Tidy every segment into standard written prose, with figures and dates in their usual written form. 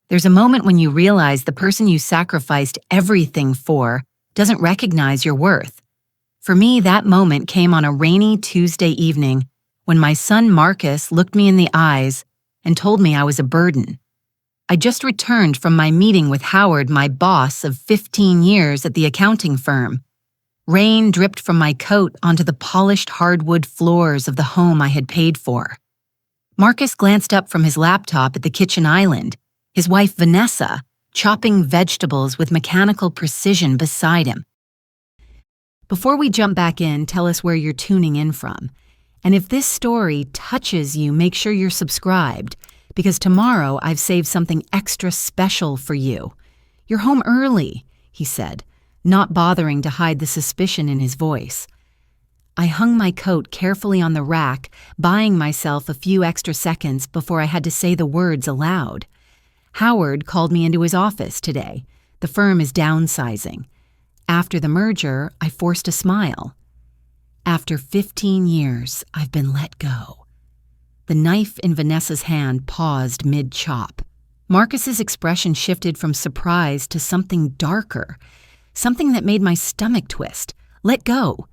There's a moment when you realize the person you sacrificed everything for doesn't recognize your worth. For me, that moment came on a rainy Tuesday evening when my son Marcus looked me in the eyes and told me I was a burden. I just returned from my meeting with Howard, my boss of 15 years at the accounting firm. Rain dripped from my coat onto the polished hardwood floors of the home I had paid for. Marcus glanced up from his laptop at the kitchen island, his wife Vanessa chopping vegetables with mechanical precision beside him. Before we jump back in, tell us where you're tuning in from. And if this story touches you, make sure you're subscribed, because tomorrow I've saved something extra special for you. You're home early, he said, not bothering to hide the suspicion in his voice. I hung my coat carefully on the rack, buying myself a few extra seconds before I had to say the words aloud. Howard called me into his office today. The firm is downsizing. After the merger, I forced a smile. After 15 years, I've been let go. The knife in Vanessa's hand paused mid-chop. Marcus's expression shifted from surprise to something darker, something that made my stomach twist. Let go,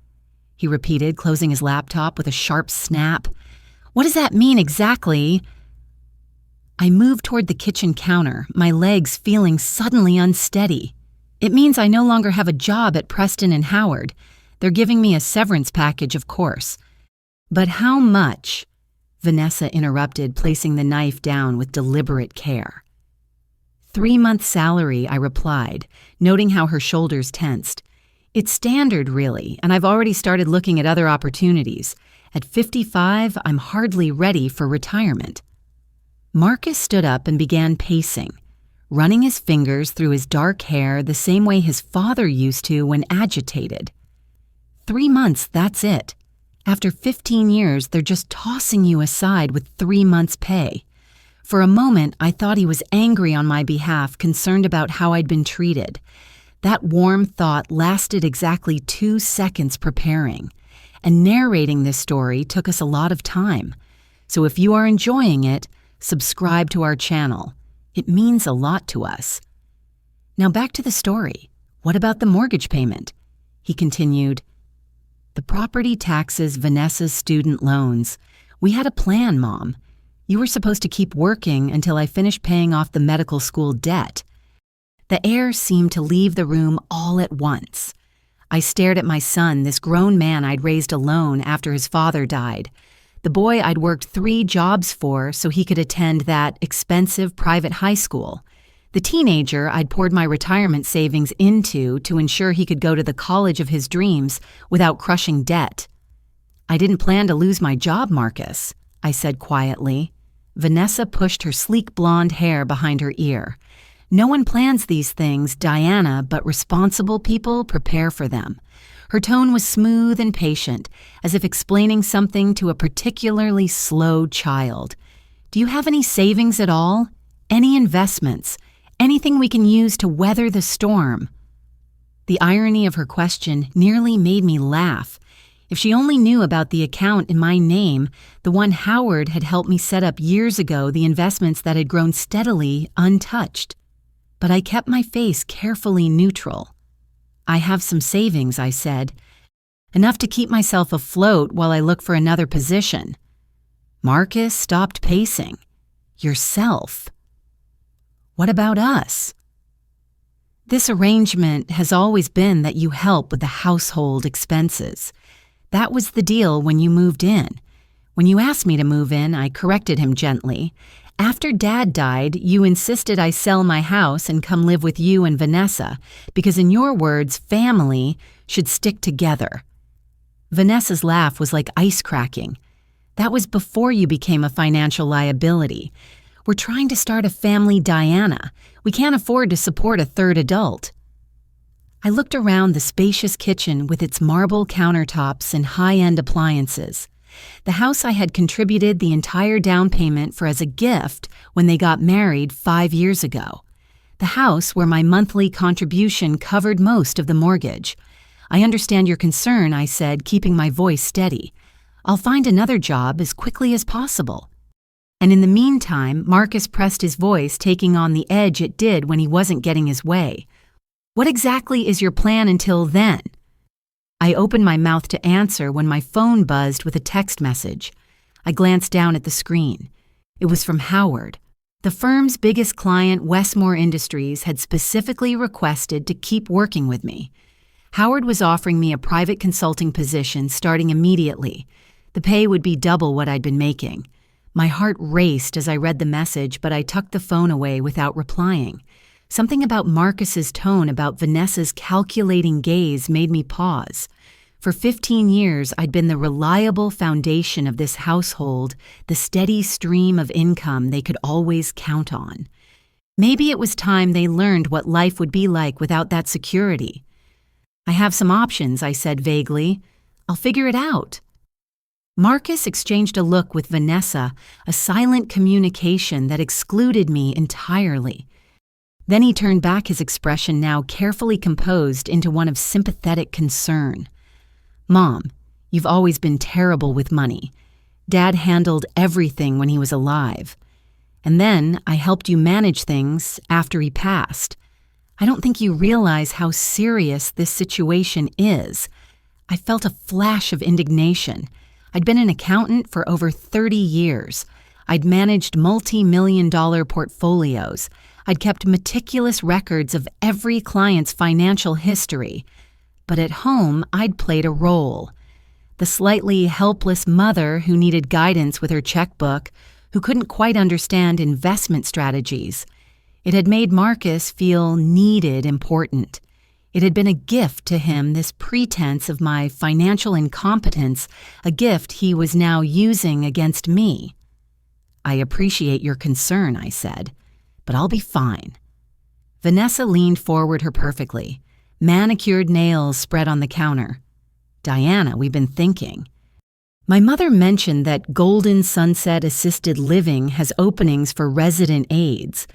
he repeated, closing his laptop with a sharp snap. What does that mean exactly? I moved toward the kitchen counter, my legs feeling suddenly unsteady. It means I no longer have a job at Preston and Howard. They're giving me a severance package, of course. But how much? Vanessa interrupted, placing the knife down with deliberate care. 3-month salary, I replied, noting how her shoulders tensed. It's standard, really, and I've already started looking at other opportunities. At 55, I'm hardly ready for retirement. Marcus stood up and began pacing, running his fingers through his dark hair the same way his father used to when agitated. 3 months, that's it. After 15 years, they're just tossing you aside with 3 months' pay. For a moment, I thought he was angry on my behalf, concerned about how I'd been treated. That warm thought lasted exactly 2 seconds preparing, and narrating this story took us a lot of time. So if you are enjoying it, subscribe to our channel. It means a lot to us. Now back to the story. What about the mortgage payment? He continued. The property taxes Vanessa's student loans. We had a plan, Mom. You were supposed to keep working until I finished paying off the medical school debt. The air seemed to leave the room all at once. I stared at my son, this grown man I'd raised alone after his father died. The boy I'd worked 3 jobs for so he could attend that expensive private high school. The teenager I'd poured my retirement savings into to ensure he could go to the college of his dreams without crushing debt. I didn't plan to lose my job, Marcus, I said quietly. Vanessa pushed her sleek blonde hair behind her ear. No one plans these things, Diana, but responsible people prepare for them. Her tone was smooth and patient, as if explaining something to a particularly slow child. Do you have any savings at all? Any investments? Anything we can use to weather the storm? The irony of her question nearly made me laugh. If she only knew about the account in my name, the one Howard had helped me set up years ago, the investments that had grown steadily untouched. But I kept my face carefully neutral. I have some savings, I said. Enough to keep myself afloat while I look for another position. Marcus stopped pacing. Yourself. What about us? This arrangement has always been that you help with the household expenses. That was the deal when you moved in. When you asked me to move in, I corrected him gently. After Dad died, you insisted I sell my house and come live with you and Vanessa, because in your words, family should stick together. Vanessa's laugh was like ice cracking. That was before you became a financial liability. We're trying to start a family, Diana. We can't afford to support a 3rd adult. I looked around the spacious kitchen with its marble countertops and high-end appliances. The house I had contributed the entire down payment for as a gift when they got married 5 years ago. The house where my monthly contribution covered most of the mortgage. I understand your concern, I said, keeping my voice steady. I'll find another job as quickly as possible. And in the meantime, Marcus pressed his voice, taking on the edge it did when he wasn't getting his way. "What exactly is your plan until then?" I opened my mouth to answer when my phone buzzed with a text message. I glanced down at the screen. It was from Howard. The firm's biggest client, Westmore Industries, had specifically requested to keep working with me. Howard was offering me a private consulting position starting immediately. The pay would be double what I'd been making. My heart raced as I read the message, but I tucked the phone away without replying. Something about Marcus's tone, about Vanessa's calculating gaze, made me pause. For 15 years, I'd been the reliable foundation of this household, the steady stream of income they could always count on. Maybe it was time they learned what life would be like without that security. "I have some options," I said vaguely. "I'll figure it out." Marcus exchanged a look with Vanessa, a silent communication that excluded me entirely. Then he turned back, his expression now carefully composed, into one of sympathetic concern. "Mom, you've always been terrible with money. Dad handled everything when he was alive. And then I helped you manage things after he passed. I don't think you realize how serious this situation is." I felt a flash of indignation. I'd been an accountant for over 30 years. I'd managed multi-million-dollar portfolios. I'd kept meticulous records of every client's financial history. But at home, I'd played a role. The slightly helpless mother who needed guidance with her checkbook, who couldn't quite understand investment strategies. It had made Marcus feel needed, important. It had been a gift to him, this pretense of my financial incompetence, a gift he was now using against me. "I appreciate your concern," I said, "but I'll be fine." Vanessa leaned forward her perfectly, manicured nails spread on the counter. "Diana, we've been thinking. My mother mentioned that Golden Sunset Assisted Living has openings for resident aides.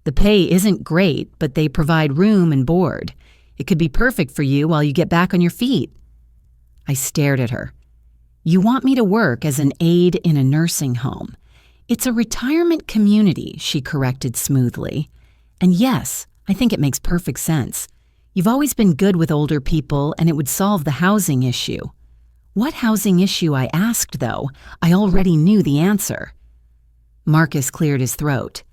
The pay isn't great, but they provide room and board. It could be perfect for you while you get back on your feet." I stared at her. "You want me to work as an aide in a nursing home? It's a retirement community," she corrected smoothly. "And yes, I think it makes perfect sense. You've always been good with older people, and it would solve the housing issue." What housing issue, I asked, though? I already knew the answer. Marcus cleared his throat.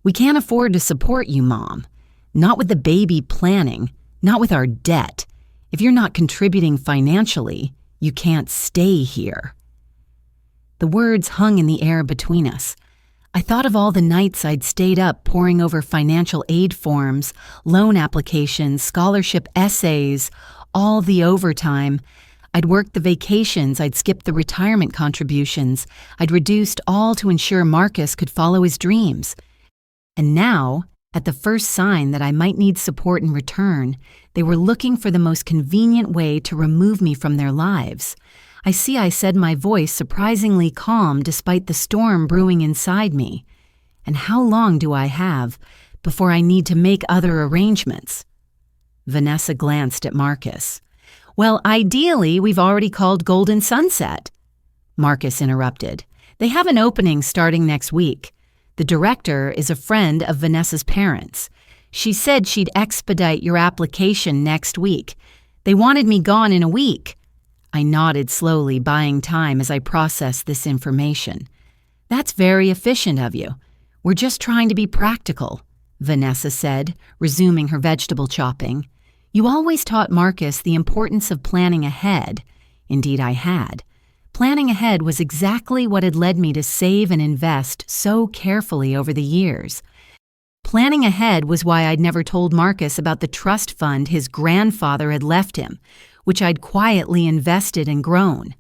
"We can't afford to support you, Mom. Not with the baby planning, not with our debt. If you're not contributing financially, you can't stay here." The words hung in the air between us. I thought of all the nights I'd stayed up poring over financial aid forms, loan applications, scholarship essays, all the overtime. I'd worked the vacations, I'd skipped the retirement contributions, I'd reduced all to ensure Marcus could follow his dreams. And now, at the first sign that I might need support in return, they were looking for the most convenient way to remove me from their lives. I said, my voice surprisingly calm despite the storm brewing inside me. "And how long do I have before I need to make other arrangements?" Vanessa glanced at Marcus. "Well, ideally, we've already called Golden Sunset." Marcus interrupted. "They have an opening starting next week. The director is a friend of Vanessa's parents. She said she'd expedite your application next week. They wanted me gone in a week." I nodded slowly, buying time as I processed this information. "That's very efficient of you. We're just trying to be practical," Vanessa said, resuming her vegetable chopping. "You always taught Marcus the importance of planning ahead." Indeed, I had. Planning ahead was exactly what had led me to save and invest so carefully over the years. Planning ahead was why I'd never told Marcus about the trust fund his grandfather had left him, which I'd quietly invested and grown.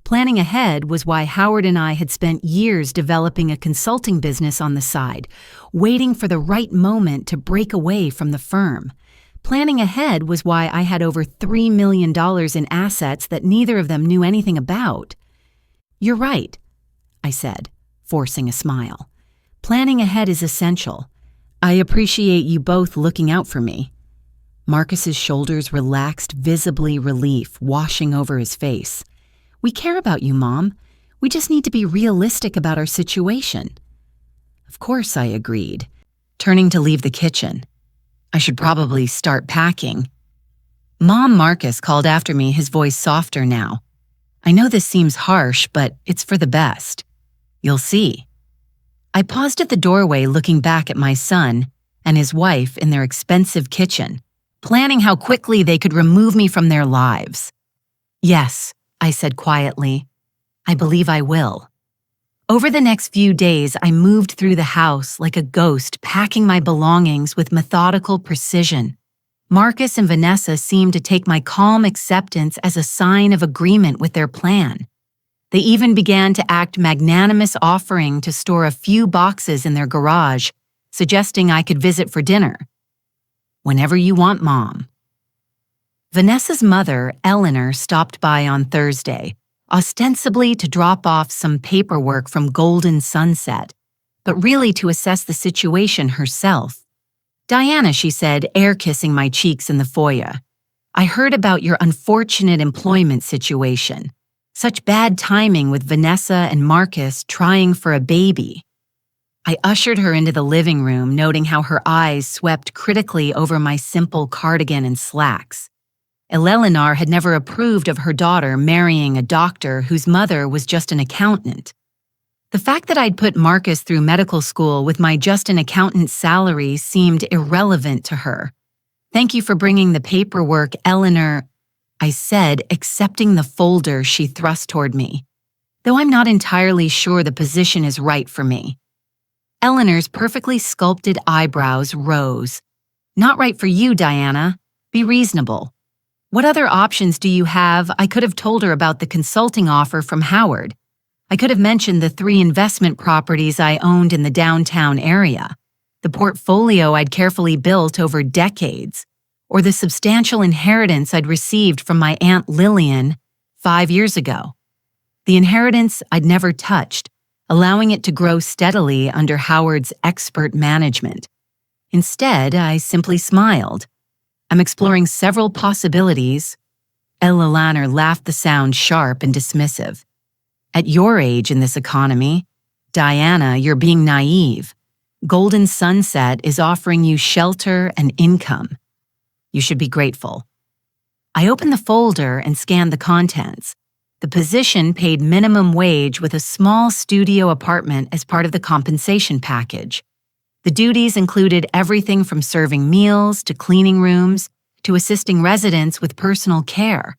Planning ahead was why Howard and I had spent years developing a consulting business on the side, waiting for the right moment to break away from the firm. Planning ahead was why I had over $3 million in assets that neither of them knew anything about. "You're right," I said, forcing a smile. "Planning ahead is essential. I appreciate you both looking out for me." Marcus's shoulders relaxed, visibly relief washing over his face. "We care about you, Mom. We just need to be realistic about our situation. Of course, I agreed, turning to leave the kitchen. I should probably start packing. Mom Marcus called after me, his voice softer now. I know this seems harsh, but it's for the best. You'll see. I paused at the doorway looking back at my son and his wife in their expensive kitchen, planning how quickly they could remove me from their lives. Yes, I said quietly. I believe I will. Over the next few days, I moved through the house like a ghost, packing my belongings with methodical precision. Marcus and Vanessa seemed to take my calm acceptance as a sign of agreement with their plan. They even began to act magnanimous, offering to store a few boxes in their garage, suggesting I could visit for dinner. Whenever you want, Mom. Vanessa's mother, Eleanor, stopped by on Thursday, ostensibly to drop off some paperwork from Golden Sunset, but really to assess the situation herself. Diana, she said, air-kissing my cheeks in the foyer. I heard about your unfortunate employment situation. Such bad timing with Vanessa and Marcus trying for a baby. I ushered her into the living room, noting how her eyes swept critically over my simple cardigan and slacks. Eleanor had never approved of her daughter marrying a doctor whose mother was just an accountant. The fact that I'd put Marcus through medical school with my just an accountant's salary seemed irrelevant to her. Thank you for bringing the paperwork, Eleanor, I said, accepting the folder she thrust toward me, though I'm not entirely sure the position is right for me. Eleanor's perfectly sculpted eyebrows rose. Not right for you, Diana. Be reasonable. What other options do you have? I could have told her about the consulting offer from Howard. I could have mentioned the 3 investment properties I owned in the downtown area, the portfolio I'd carefully built over decades, or the substantial inheritance I'd received from my Aunt Lillian 5 years ago. The inheritance I'd never touched, allowing it to grow steadily under Howard's expert management. Instead, I simply smiled. I'm exploring several possibilities. Eleanor laughed, the sound sharp and dismissive. At your age in this economy, Diana, you're being naive. Golden Sunset is offering you shelter and income. You should be grateful. I opened the folder and scanned the contents. The position paid minimum wage with a small studio apartment as part of the compensation package. The duties included everything from serving meals to cleaning rooms to assisting residents with personal care.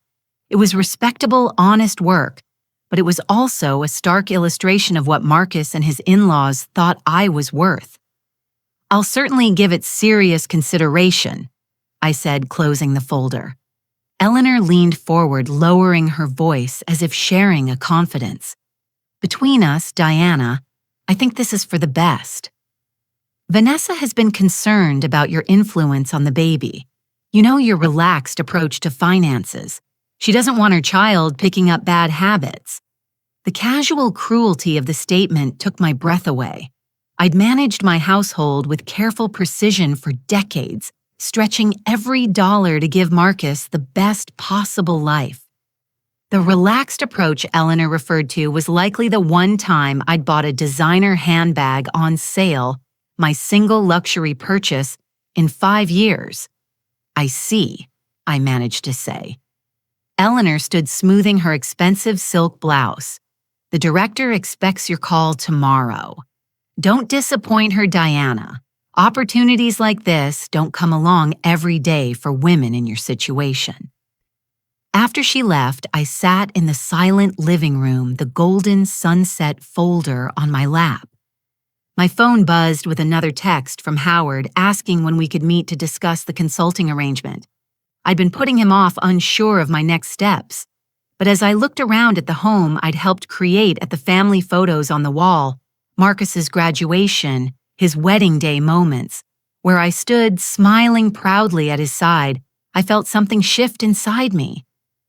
It was respectable, honest work, but it was also a stark illustration of what Marcus and his in-laws thought I was worth. I'll certainly give it serious consideration, I said, closing the folder. Eleanor leaned forward, lowering her voice as if sharing a confidence. Between us, Diana, I think this is for the best. Vanessa has been concerned about your influence on the baby. You know, your relaxed approach to finances. She doesn't want her child picking up bad habits. The casual cruelty of the statement took my breath away. I'd managed my household with careful precision for decades, stretching every dollar to give Marcus the best possible life. The relaxed approach Eleanor referred to was likely the one time I'd bought a designer handbag on sale, my single luxury purchase, in 5 years. I see, I managed to say. Eleanor stood smoothing her expensive silk blouse. The director expects your call tomorrow. Don't disappoint her, Diana. Opportunities like this don't come along every day for women in your situation. After she left, I sat in the silent living room, the Golden Sunset folder on my lap. My phone buzzed with another text from Howard asking when we could meet to discuss the consulting arrangement. I'd been putting him off, unsure of my next steps. But as I looked around at the home I'd helped create at the family photos on the wall, Marcus's graduation, his wedding day moments, where I stood smiling proudly at his side, I felt something shift inside me.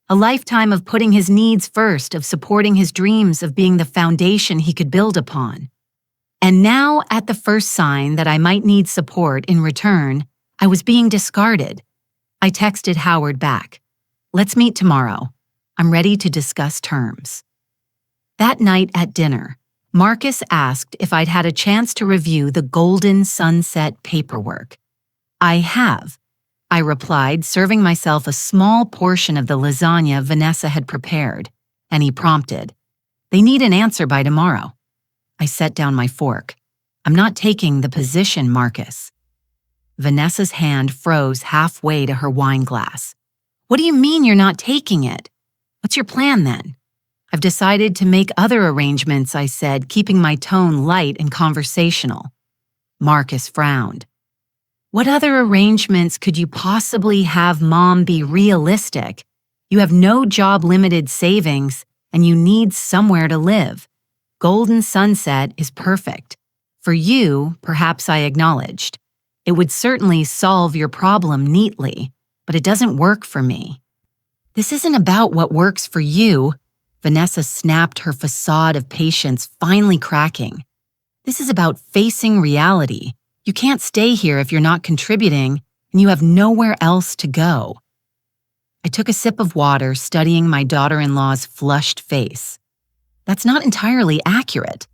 A lifetime of putting his needs first, of supporting his dreams, of being the foundation he could build upon. And now, at the first sign that I might need support in return, I was being discarded. I texted Howard back. Let's meet tomorrow. I'm ready to discuss terms. That night at dinner, Marcus asked if I'd had a chance to review the Golden Sunset paperwork. I have, I replied, serving myself a small portion of the lasagna Vanessa had prepared, and he prompted, "They need an answer by tomorrow." I set down my fork. "I'm not taking the position, Marcus." Vanessa's hand froze halfway to her wine glass. "What do you mean you're not taking it? What's your plan then?" "I've decided to make other arrangements," I said, keeping my tone light and conversational. Marcus frowned. "What other arrangements could you possibly have, Mom? Be realistic. You have no job-limited savings, and you need somewhere to live. Golden Sunset is perfect. For you, perhaps I acknowledged. It would certainly solve your problem neatly, but it doesn't work for me." "This isn't about what works for you," Vanessa snapped, her facade of patience finally cracking. "This is about facing reality. You can't stay here if you're not contributing, and you have nowhere else to go." I took a sip of water, studying my daughter-in-law's flushed face. "That's not entirely accurate."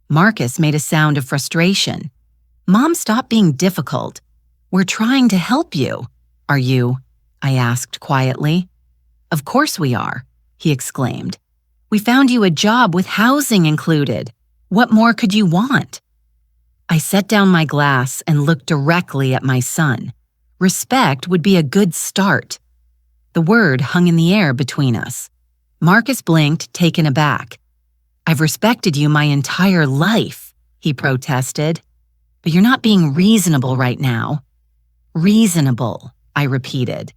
Marcus made a sound of frustration. "Mom, stop being difficult. We're trying to help you." "Are you?" I asked quietly. "Of course we are," he exclaimed. "We found you a job with housing included. What more could you want?" I set down my glass and looked directly at my son. Respect would be a good start. The word hung in the air between us. Marcus blinked, taken aback. "I've respected you my entire life," he protested. "But you're not being reasonable right now." "Reasonable," I repeated.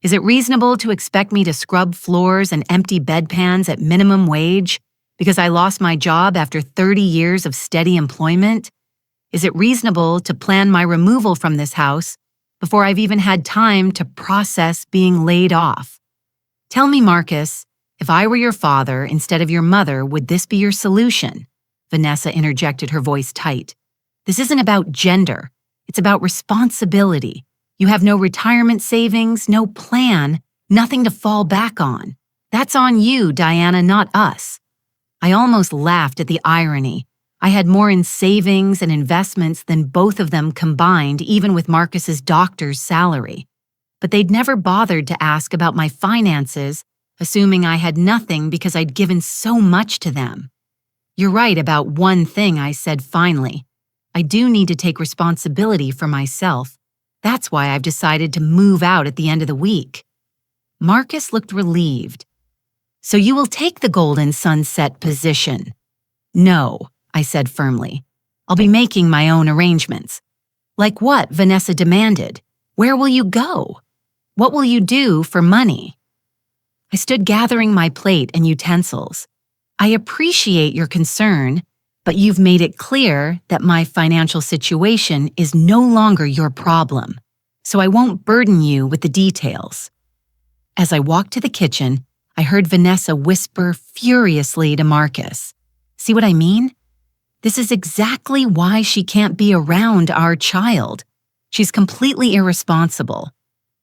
"Is it reasonable to expect me to scrub floors and empty bedpans at minimum wage because I lost my job after 30 years of steady employment? Is it reasonable to plan my removal from this house before I've even had time to process being laid off? Tell me, Marcus, if I were your father instead of your mother, would this be your solution?" Vanessa interjected, her voice tight. "This isn't about gender. It's about responsibility. You have no retirement savings, no plan, nothing to fall back on. That's on you, Diana, not us." I almost laughed at the irony. I had more in savings and investments than both of them combined, even with Marcus's doctor's salary. But they'd never bothered to ask about my finances, assuming I had nothing because I'd given so much to them. "You're right about one thing," I said finally. "I do need to take responsibility for myself. That's why I've decided to move out at the end of the week." Marcus looked relieved. "So you will take the Golden Sunset position?" "No," I said firmly. "I'll be making my own arrangements." "Like what?" Vanessa demanded. "Where will you go? What will you do for money?" I stood gathering my plate and utensils. "I appreciate your concern, but you've made it clear that my financial situation is no longer your problem, so I won't burden you with the details." As I walked to the kitchen, I heard Vanessa whisper furiously to Marcus, "See what I mean? This is exactly why she can't be around our child. She's completely irresponsible."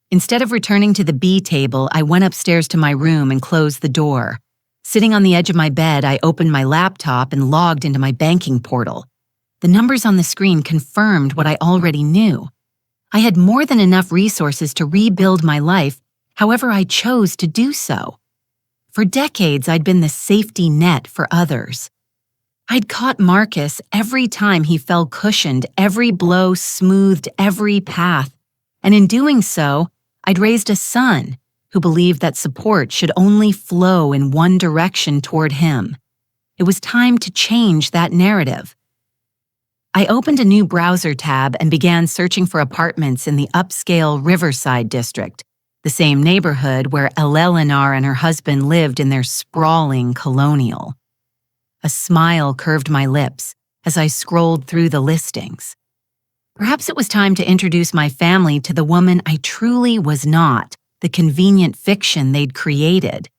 Instead of returning to the B table, I went upstairs to my room and closed the door. Sitting on the edge of my bed, I opened my laptop and logged into my banking portal. The numbers on the screen confirmed what I already knew. I had more than enough resources to rebuild my life however I chose to do so. For decades, I'd been the safety net for others. I'd caught Marcus every time he fell cushioned, every blow smoothed every path, and in doing so, I'd raised a son who believed that support should only flow in one direction toward him. It was time to change that narrative. I opened a new browser tab and began searching for apartments in the upscale Riverside district, the same neighborhood where Eleanor and her husband lived in their sprawling colonial. A smile curved my lips as I scrolled through the listings. Perhaps it was time to introduce my family to the woman I truly was not, the convenient fiction they'd created.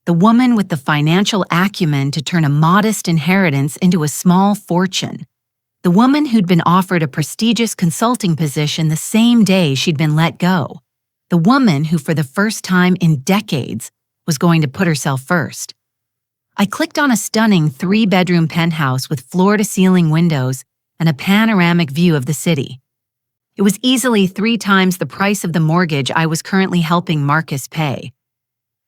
The woman with the financial acumen to turn a modest inheritance into a small fortune. The woman who'd been offered a prestigious consulting position the same day she'd been let go. The woman who, for the first time in decades, was going to put herself first. I clicked on a stunning 3-bedroom penthouse with floor-to-ceiling windows and a panoramic view of the city. It was easily 3 times the price of the mortgage I was currently helping Marcus pay.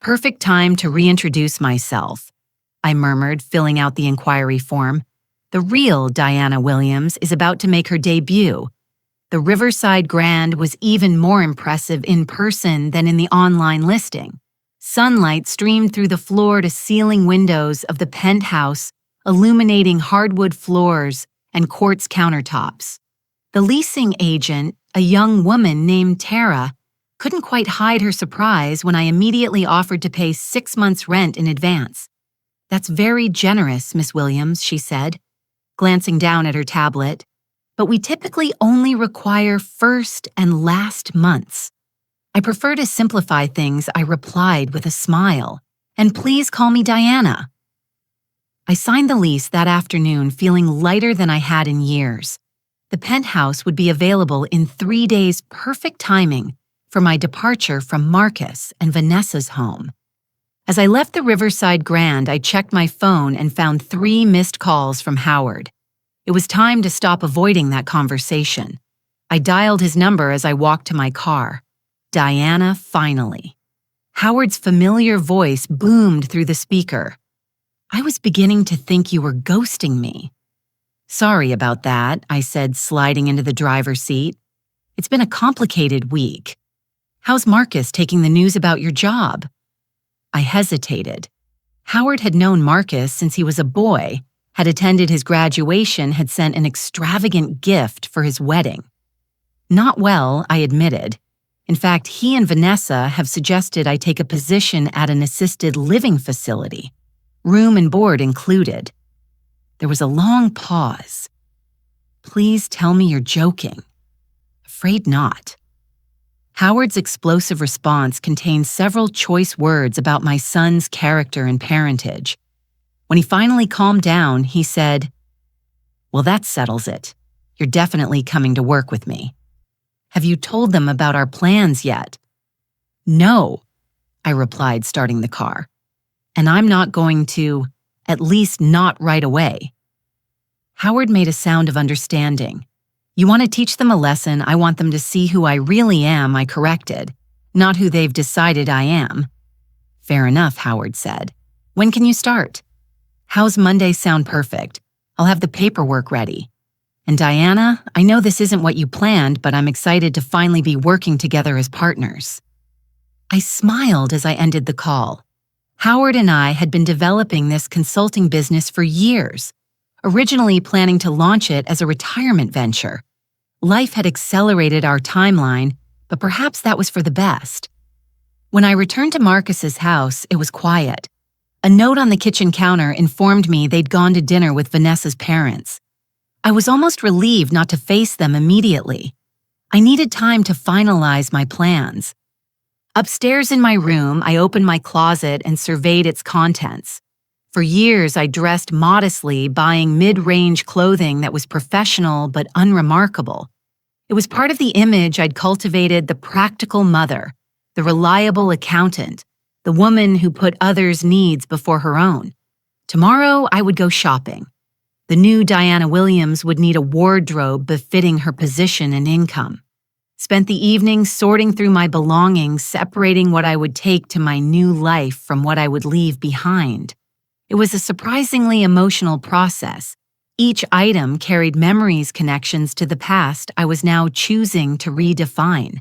Perfect time to reintroduce myself, I murmured, filling out the inquiry form. The real Diana Williams is about to make her debut. The Riverside Grand was even more impressive in person than in the online listing. Sunlight streamed through the floor-to-ceiling windows of the penthouse, illuminating hardwood floors and quartz countertops. The leasing agent, a young woman named Tara, couldn't quite hide her surprise when I immediately offered to pay 6 months' rent in advance. "That's very generous, Miss Williams," she said, glancing down at her tablet. "But we typically only require first and last months." "I prefer to simplify things," I replied with a smile. "And please call me Diana." I signed the lease that afternoon, feeling lighter than I had in years. The penthouse would be available in 3 days, perfect timing for my departure from Marcus and Vanessa's home. As I left the Riverside Grand, I checked my phone and found 3 missed calls from Howard. It was time to stop avoiding that conversation. I dialed his number as I walked to my car. Diana, finally. Howard's familiar voice boomed through the speaker. "I was beginning to think you were ghosting me." "Sorry about that," I said, sliding into the driver's seat. "It's been a complicated week. How's Marcus taking the news about your job?" I hesitated. Howard had known Marcus since he was a boy, had attended his graduation, had sent an extravagant gift for his wedding. "Not well," I admitted. "In fact, he and Vanessa have suggested I take a position at an assisted living facility, room and board included." There was a long pause. "Please tell me you're joking." "Afraid not." Howard's explosive response contained several choice words about my son's character and parentage. When he finally calmed down, he said, "Well, that settles it. You're definitely coming to work with me. Have you told them about our plans yet?" "No," I replied, starting the car. "And I'm not going to, at least not right away." Howard made a sound of understanding. "You want to teach them a lesson? I want them to see who I really am," I corrected, "not who they've decided I am." "Fair enough," Howard said. "When can you start?" "How's Monday sound perfect? I'll have the paperwork ready. And Diana, I know this isn't what you planned, but I'm excited to finally be working together as partners." I smiled as I ended the call. Howard and I had been developing this consulting business for years, originally planning to launch it as a retirement venture. Life had accelerated our timeline, but perhaps that was for the best. When I returned to Marcus's house, it was quiet. A note on the kitchen counter informed me they'd gone to dinner with Vanessa's parents. I was almost relieved not to face them immediately. I needed time to finalize my plans. Upstairs in my room, I opened my closet and surveyed its contents. For years, I dressed modestly, buying mid-range clothing that was professional but unremarkable. It was part of the image I'd cultivated: the practical mother, the reliable accountant, the woman who put others' needs before her own. Tomorrow, I would go shopping. The new Diana Williams would need a wardrobe befitting her position and income. Spent the evening sorting through my belongings, separating what I would take to my new life from what I would leave behind. It was a surprisingly emotional process. Each item carried memories, connections to the past I was now choosing to redefine.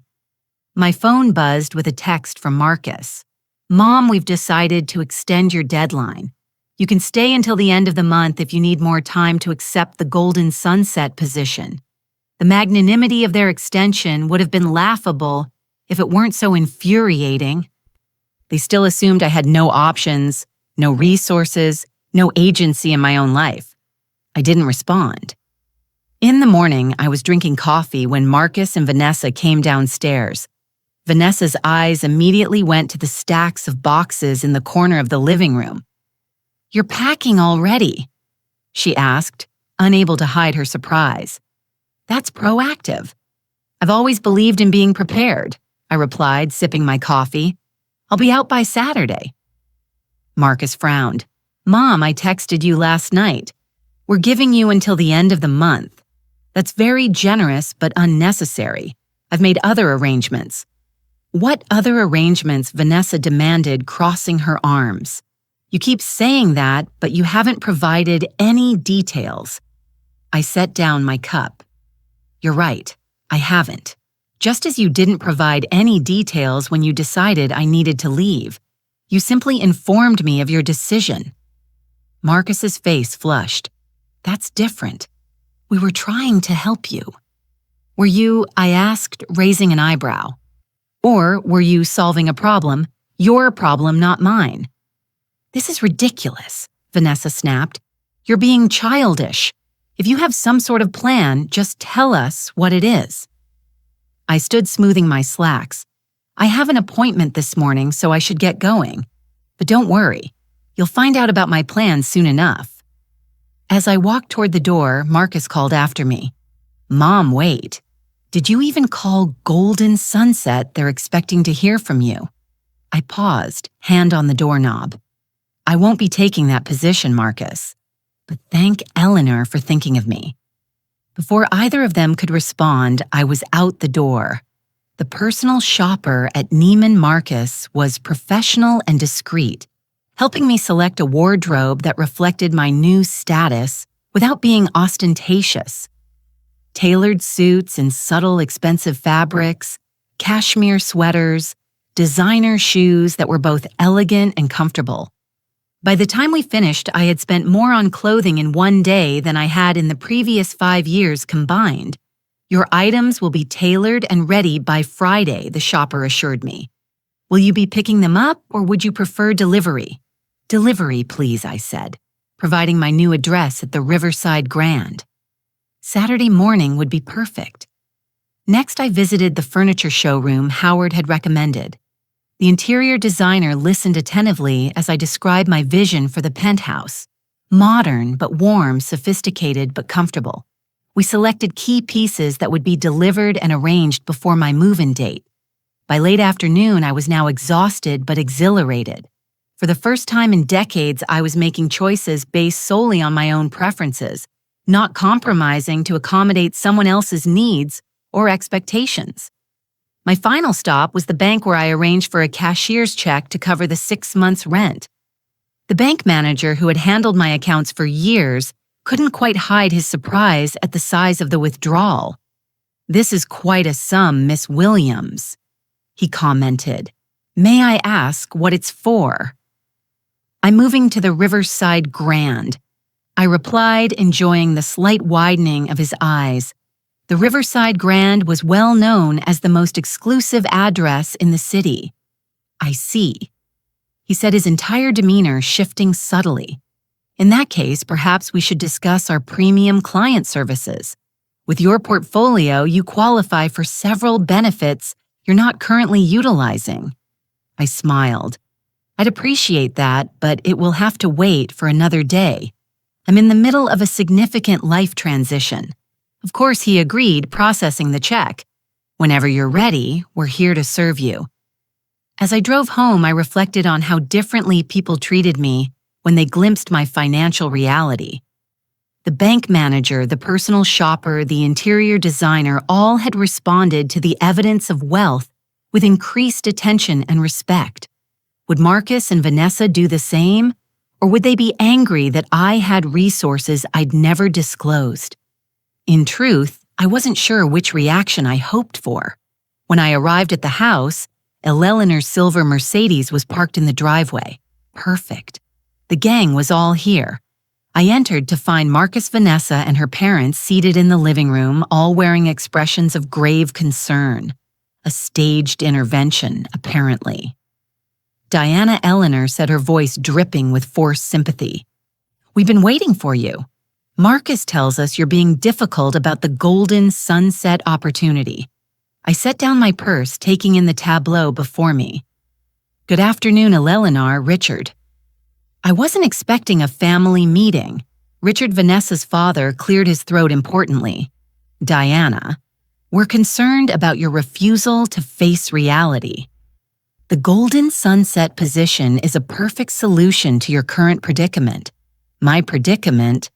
My phone buzzed with a text from Marcus. "Mom, we've decided to extend your deadline. You can stay until the end of the month if you need more time to accept the golden sunset position." The magnanimity of their extension would have been laughable if it weren't so infuriating. They still assumed I had no options, no resources, no agency in my own life. I didn't respond. In the morning, I was drinking coffee when Marcus and Vanessa came downstairs. Vanessa's eyes immediately went to the stacks of boxes in the corner of the living room. "You're packing already?" she asked, unable to hide her surprise. "That's proactive." "I've always believed in being prepared," I replied, sipping my coffee. "I'll be out by Saturday." Marcus frowned. "Mom, I texted you last night. We're giving you until the end of the month. That's very generous but unnecessary. I've made other arrangements." What other arrangements? Vanessa demanded, crossing her arms. "You keep saying that, but you haven't provided any details." I set down my cup. "You're right, I haven't. Just as you didn't provide any details when you decided I needed to leave. You simply informed me of your decision." Marcus's face flushed. "That's different. We were trying to help you." "Were you?" I asked, raising an eyebrow. "Or were you solving a problem? Your problem, not mine." "This is ridiculous," Vanessa snapped. "You're being childish. If you have some sort of plan, just tell us what it is." I stood smoothing my slacks. "I have an appointment this morning, so I should get going. But don't worry, you'll find out about my plans soon enough." As I walked toward the door, Marcus called after me. "Mom, wait. Did you even call Golden Sunset? They're expecting to hear from you." I paused, hand on the doorknob. "I won't be taking that position, Marcus. But thank Eleanor for thinking of me." Before either of them could respond, I was out the door. The personal shopper at Neiman Marcus was professional and discreet, helping me select a wardrobe that reflected my new status without being ostentatious. Tailored suits in subtle, expensive fabrics, cashmere sweaters, designer shoes that were both elegant and comfortable. By the time we finished, I had spent more on clothing in one day than I had in the previous 5 years combined. "Your items will be tailored and ready by Friday," the shopper assured me. "Will you be picking them up, or would you prefer delivery?" "Delivery, please," I said, providing my new address at the Riverside Grand. Saturday morning would be perfect. Next, I visited the furniture showroom Howard had recommended. The interior designer listened attentively as I described my vision for the penthouse. Modern but warm, sophisticated but comfortable. We selected key pieces that would be delivered and arranged before my move-in date. By late afternoon, I was now exhausted but exhilarated. For the first time in decades, I was making choices based solely on my own preferences, not compromising to accommodate someone else's needs or expectations. My final stop was the bank where I arranged for a cashier's check to cover the 6 months' rent. The bank manager who had handled my accounts for years couldn't quite hide his surprise at the size of the withdrawal. "This is quite a sum, Miss Williams," he commented. "May I ask what it's for?" "I'm moving to the Riverside Grand," I replied, enjoying the slight widening of his eyes. The Riverside Grand was well known as the most exclusive address in the city. "I see," he said, his entire demeanor shifting subtly. "In that case, perhaps we should discuss our premium client services. With your portfolio, you qualify for several benefits you're not currently utilizing." I smiled. "I'd appreciate that, but it will have to wait for another day. I'm in the middle of a significant life transition." Of course, he agreed, processing the check. "Whenever you're ready, we're here to serve you." As I drove home, I reflected on how differently people treated me when they glimpsed my financial reality. The bank manager, the personal shopper, the interior designer all had responded to the evidence of wealth with increased attention and respect. Would Marcus and Vanessa do the same? Or would they be angry that I had resources I'd never disclosed? In truth, I wasn't sure which reaction I hoped for. When I arrived at the house, Eleanor's silver Mercedes was parked in the driveway. Perfect. The gang was all here. I entered to find Marcus, Vanessa, and her parents seated in the living room, all wearing expressions of grave concern. A staged intervention, apparently. Diana Eleanor said, her voice dripping with forced sympathy. "We've been waiting for you. Marcus tells us you're being difficult about the Golden Sunset opportunity." I set down my purse, taking in the tableau before me. "Good afternoon, Eleanor, Richard." I wasn't expecting a family meeting. Richard, Vanessa's father, cleared his throat importantly. "Diana, we're concerned about your refusal to face reality." The golden sunset position is a perfect solution to your current predicament. My predicament?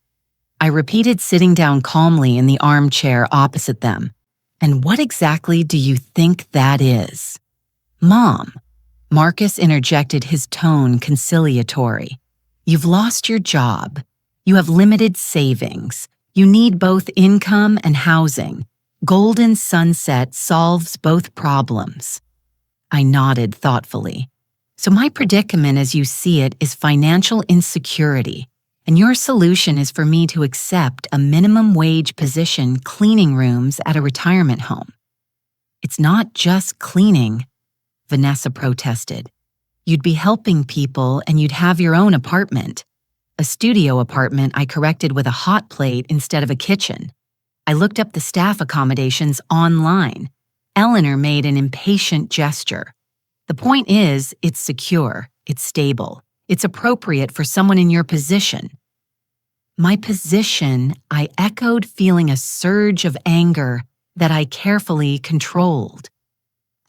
I repeated, sitting down calmly in the armchair opposite them. And what exactly do you think that is? Mom, Marcus interjected, his tone conciliatory. You've lost your job. You have limited savings. You need both income and housing. Golden sunset solves both problems. I nodded thoughtfully. So my predicament, as you see it, is financial insecurity, and your solution is for me to accept a minimum wage position cleaning rooms at a retirement home. It's not just cleaning, Vanessa protested. You'd be helping people and you'd have your own apartment. A studio apartment, I corrected, with a hot plate instead of a kitchen. I looked up the staff accommodations online. Eleanor made an impatient gesture. The point is, it's secure, it's stable, it's appropriate for someone in your position. My position, I echoed, feeling a surge of anger that I carefully controlled.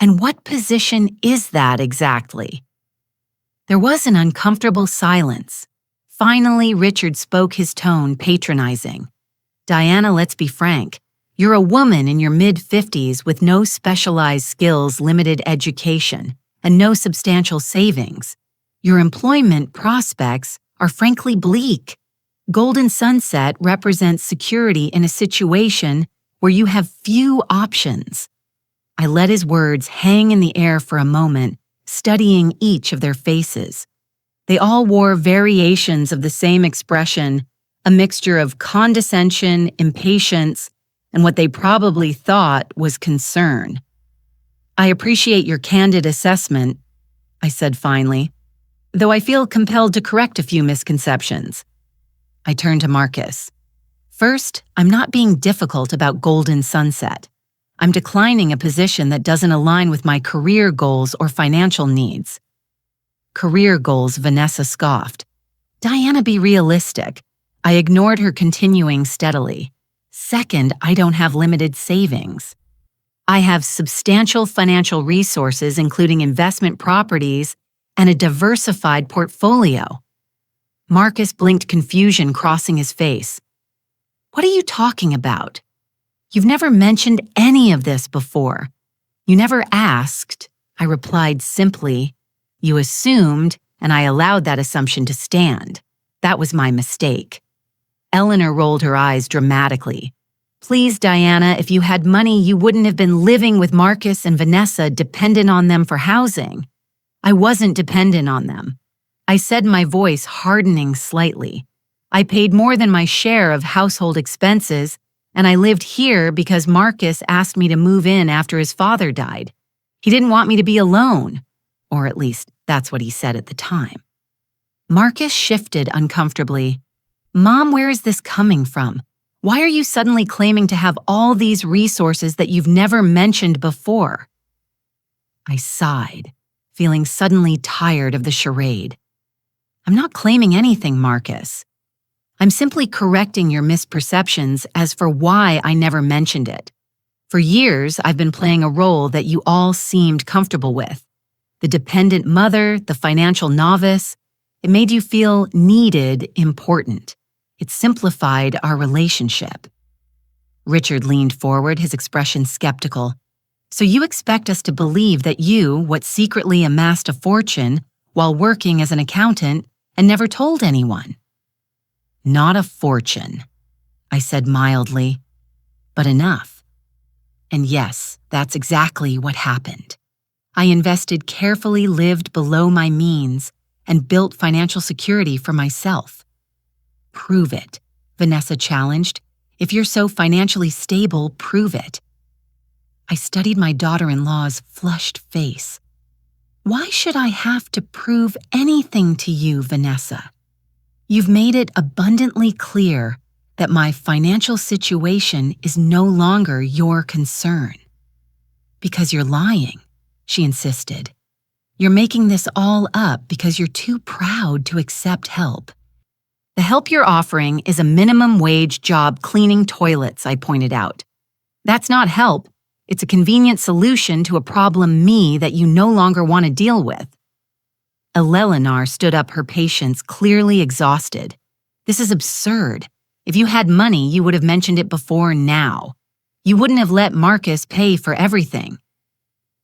And what position is that exactly? There was an uncomfortable silence. Finally, Richard spoke, his tone patronizing. Diana, let's be frank. You're a woman in your mid-50s with no specialized skills, limited education, and no substantial savings. Your employment prospects are frankly bleak. Golden Sunset represents security in a situation where you have few options. I let his words hang in the air for a moment, studying each of their faces. They all wore variations of the same expression, a mixture of condescension, impatience, and what they probably thought was concern. I appreciate your candid assessment, I said finally, though I feel compelled to correct a few misconceptions. I turned to Marcus. First, I'm not being difficult about Golden Sunset. I'm declining a position that doesn't align with my career goals or financial needs. Career goals, Vanessa scoffed. Diana, be realistic. I ignored her, continuing steadily. Second, I don't have limited savings. I have substantial financial resources, including investment properties and a diversified portfolio. Marcus blinked, confusion crossing his face. What are you talking about? You've never mentioned any of this before. You never asked, I replied simply. You assumed, and I allowed that assumption to stand. That was my mistake. Eleanor rolled her eyes dramatically. Please, Diana, if you had money, you wouldn't have been living with Marcus and Vanessa, dependent on them for housing. I wasn't dependent on them. I said, my voice hardening slightly. I paid more than my share of household expenses, and I lived here because Marcus asked me to move in after his father died. He didn't want me to be alone, or at least that's what he said at the time. Marcus shifted uncomfortably. Mom, where is this coming from? Why are you suddenly claiming to have all these resources that you've never mentioned before? I sighed, feeling suddenly tired of the charade. I'm not claiming anything, Marcus. I'm simply correcting your misperceptions as for why I never mentioned it. For years, I've been playing a role that you all seemed comfortable with. The dependent mother, the financial novice. It made you feel needed, important. It simplified our relationship. Richard leaned forward, his expression skeptical. So you expect us to believe that you, what secretly amassed a fortune while working as an accountant and never told anyone? Not a fortune, I said mildly, but enough. And yes, that's exactly what happened. I invested carefully, lived below my means, and built financial security for myself. Prove it, Vanessa challenged. If you're so financially stable, prove it. I studied my daughter-in-law's flushed face. Why should I have to prove anything to you, Vanessa? You've made it abundantly clear that my financial situation is no longer your concern. Because you're lying, she insisted. You're making this all up because you're too proud to accept help. The help you're offering is a minimum wage job cleaning toilets, I pointed out. That's not help. It's a convenient solution to a problem me that you no longer want to deal with. Eleanor stood up, her patience clearly exhausted. This is absurd. If you had money, you would have mentioned it before now. You wouldn't have let Marcus pay for everything.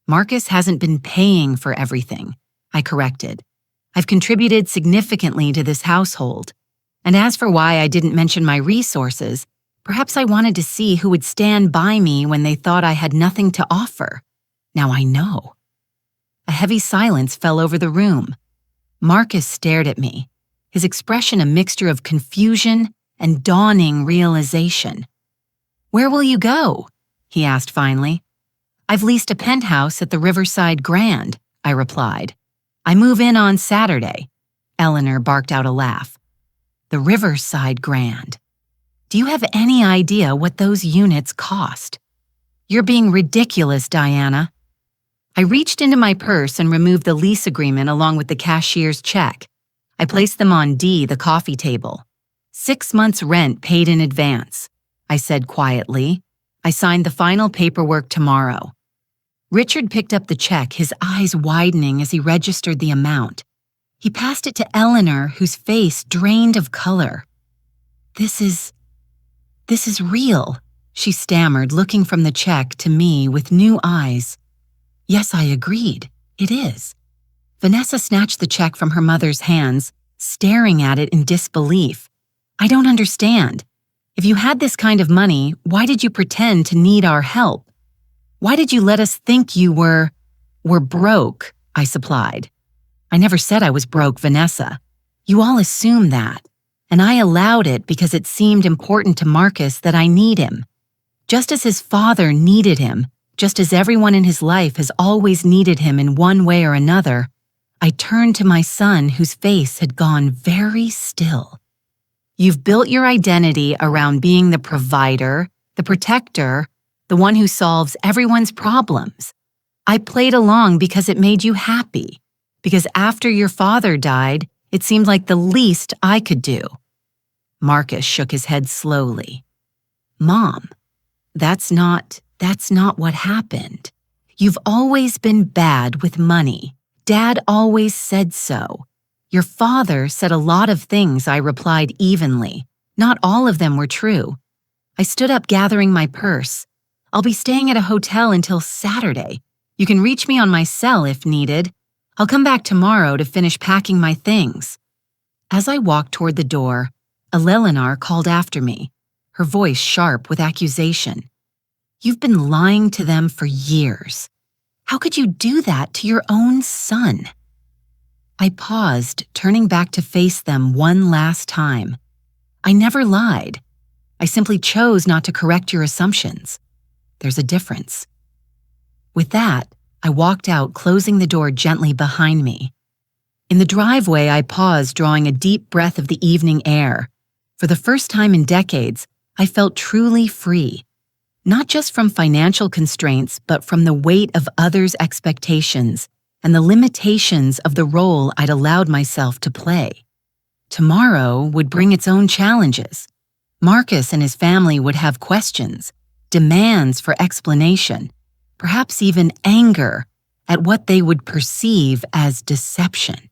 Marcus hasn't been paying for everything, I corrected. I've contributed significantly to this household. And as for why I didn't mention my resources, perhaps I wanted to see who would stand by me when they thought I had nothing to offer. Now I know. A heavy silence fell over the room. Marcus stared at me, his expression a mixture of confusion and dawning realization. "Where will you go?" he asked finally. "I've leased a penthouse at the Riverside Grand," I replied. "I move in on Saturday." Eleanor barked out a laugh. "The Riverside Grand. Do you have any idea what those units cost?" "You're being ridiculous, Diana." I reached into my purse and removed the lease agreement along with the cashier's check. I placed them on D, the coffee table. 6 months' rent paid in advance, I said quietly. I signed the final paperwork tomorrow. Richard picked up the check, his eyes widening as he registered the amount. He passed it to Eleanor, whose face drained of color. This is real," she stammered, looking from the check to me with new eyes. Yes, I agreed. It is. Vanessa snatched the check from her mother's hands, staring at it in disbelief. "I don't understand. If you had this kind of money, why did you pretend to need our help? Why did you let us think you were broke?" I supplied. "I never said I was broke, Vanessa. You all assume that, and I allowed it because it seemed important to Marcus that I need him. Just as his father needed him, just as everyone in his life has always needed him in one way or another, I turned to my son, whose face had gone very still. You've built your identity around being the provider, the protector, the one who solves everyone's problems. I played along because it made you happy, because after your father died, it seemed like the least I could do." Marcus shook his head slowly. "Mom, that's not what happened. You've always been bad with money. Dad always said so. Your father said a lot of things," I replied evenly. Not all of them were true. I stood up, gathering my purse. "I'll be staying at a hotel until Saturday. You can reach me on my cell if needed. I'll come back tomorrow to finish packing my things." As I walked toward the door, Eleanor called after me, her voice sharp with accusation. "You've been lying to them for years. How could you do that to your own son?" I paused, turning back to face them one last time. "I never lied. I simply chose not to correct your assumptions. There's a difference." With that, I walked out, closing the door gently behind me. In the driveway, I paused, drawing a deep breath of the evening air. For the first time in decades, I felt truly free. Not just from financial constraints, but from the weight of others' expectations and the limitations of the role I'd allowed myself to play. Tomorrow would bring its own challenges. Marcus and his family would have questions, demands for explanation, perhaps even anger at what they would perceive as deception.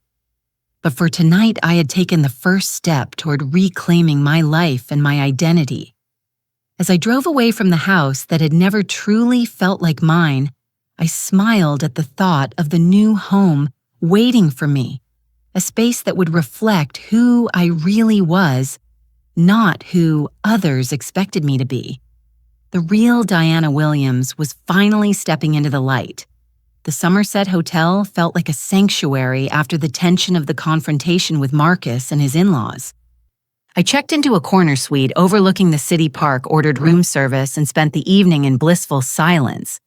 But for tonight, I had taken the first step toward reclaiming my life and my identity. As I drove away from the house that had never truly felt like mine, I smiled at the thought of the new home waiting for me, a space that would reflect who I really was, not who others expected me to be. The real Diana Williams was finally stepping into the light. The Somerset Hotel felt like a sanctuary after the tension of the confrontation with Marcus and his in-laws. I checked into a corner suite overlooking the city park, ordered room service, and spent the evening in blissful silence.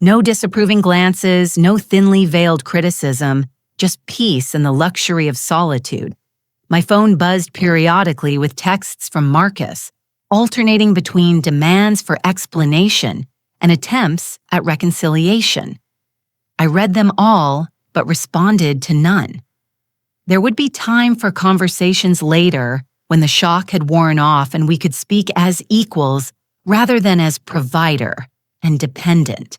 No disapproving glances, no thinly veiled criticism, just peace and the luxury of solitude. My phone buzzed periodically with texts from Marcus, alternating between demands for explanation and attempts at reconciliation. I read them all, but responded to none. There would be time for conversations later, when the shock had worn off and we could speak as equals rather than as provider and dependent.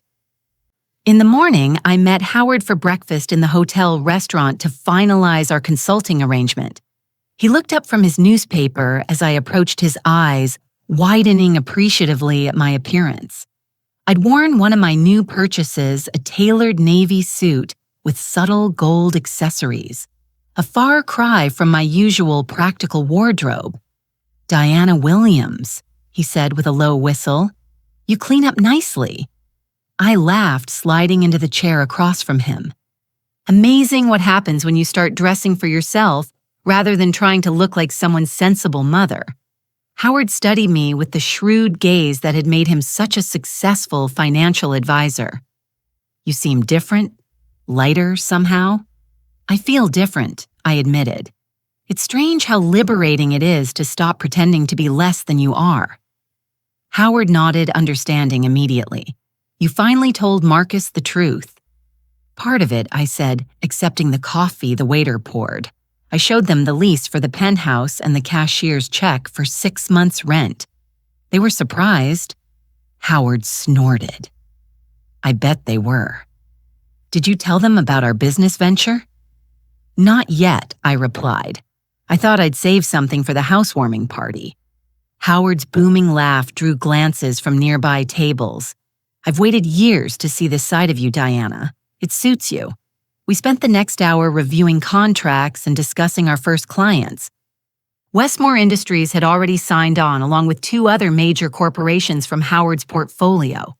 In the morning, I met Howard for breakfast in the hotel restaurant to finalize our consulting arrangement. He looked up from his newspaper as I approached, his eyes widening appreciatively at my appearance. I'd worn one of my new purchases, a tailored navy suit with subtle gold accessories, a far cry from my usual practical wardrobe. "Diana Williams," he said with a low whistle. "You clean up nicely." I laughed, sliding into the chair across from him. Amazing what happens when you start dressing for yourself rather than trying to look like someone's sensible mother. Howard studied me with the shrewd gaze that had made him such a successful financial advisor. "You seem different, lighter somehow." "I feel different," I admitted. "It's strange how liberating it is to stop pretending to be less than you are." Howard nodded, understanding immediately. "You finally told Marcus the truth." "Part of it," I said, accepting the coffee the waiter poured. I showed them the lease for the penthouse and the cashier's check for 6 months' rent. They were surprised. Howard snorted. "I bet they were." "Did you tell them about our business venture?" "Not yet," I replied. "I thought I'd save something for the housewarming party." Howard's booming laugh drew glances from nearby tables. "I've waited years to see this side of you, Diana. It suits you." We spent the next hour reviewing contracts and discussing our first clients. Westmore Industries had already signed on, along with 2 other major corporations from Howard's portfolio.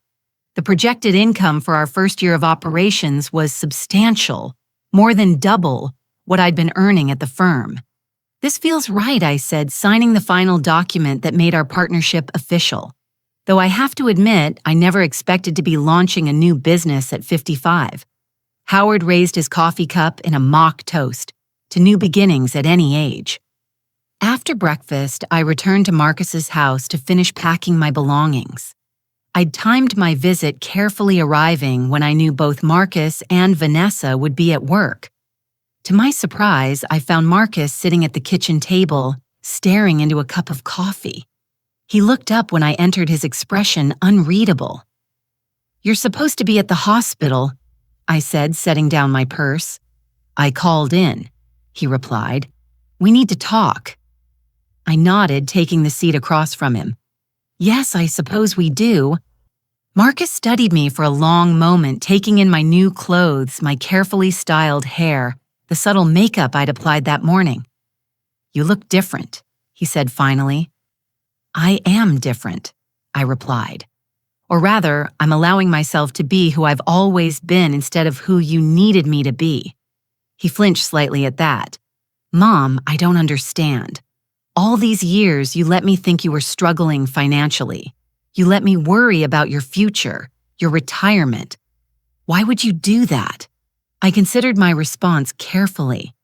The projected income for our first year of operations was substantial, more than double what I'd been earning at the firm. "This feels right," I said, signing the final document that made our partnership official. Though I have to admit, I never expected to be launching a new business at 55. Howard raised his coffee cup in a mock toast to new beginnings at any age. After breakfast, I returned to Marcus's house to finish packing my belongings. I'd timed my visit, carefully arriving when I knew both Marcus and Vanessa would be at work. To my surprise, I found Marcus sitting at the kitchen table, staring into a cup of coffee. He looked up when I entered, his expression unreadable. "You're supposed to be at the hospital," I said, setting down my purse. "I called in," he replied. "We need to talk." I nodded, taking the seat across from him. "Yes, I suppose we do." Marcus studied me for a long moment, taking in my new clothes, my carefully styled hair, the subtle makeup I'd applied that morning. "You look different," he said finally. "I am different," I replied. "Or rather, I'm allowing myself to be who I've always been instead of who you needed me to be." He flinched slightly at that. "Mom, I don't understand. All these years, you let me think you were struggling financially. You let me worry about your future, your retirement. Why would you do that?" I considered my response carefully.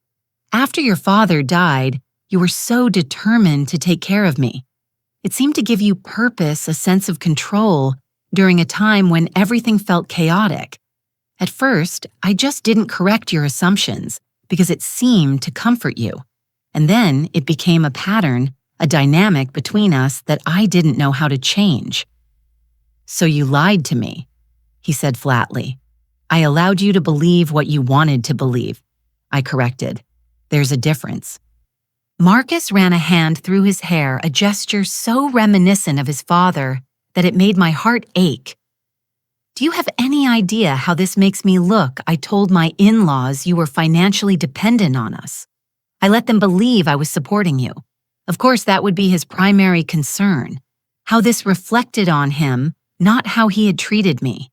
"After your father died, you were so determined to take care of me. It seemed to give you purpose, a sense of control, during a time when everything felt chaotic. At first, I just didn't correct your assumptions because it seemed to comfort you. And then it became a pattern, a dynamic between us that I didn't know how to change." "So you lied to me," he said flatly. "I allowed you to believe what you wanted to believe," I corrected. "There's a difference." Marcus ran a hand through his hair, a gesture so reminiscent of his father that it made my heart ache. "Do you have any idea how this makes me look? I told my in-laws you were financially dependent on us. I let them believe I was supporting you. Of course, that would be his primary concern. How this reflected on him, not how he had treated me."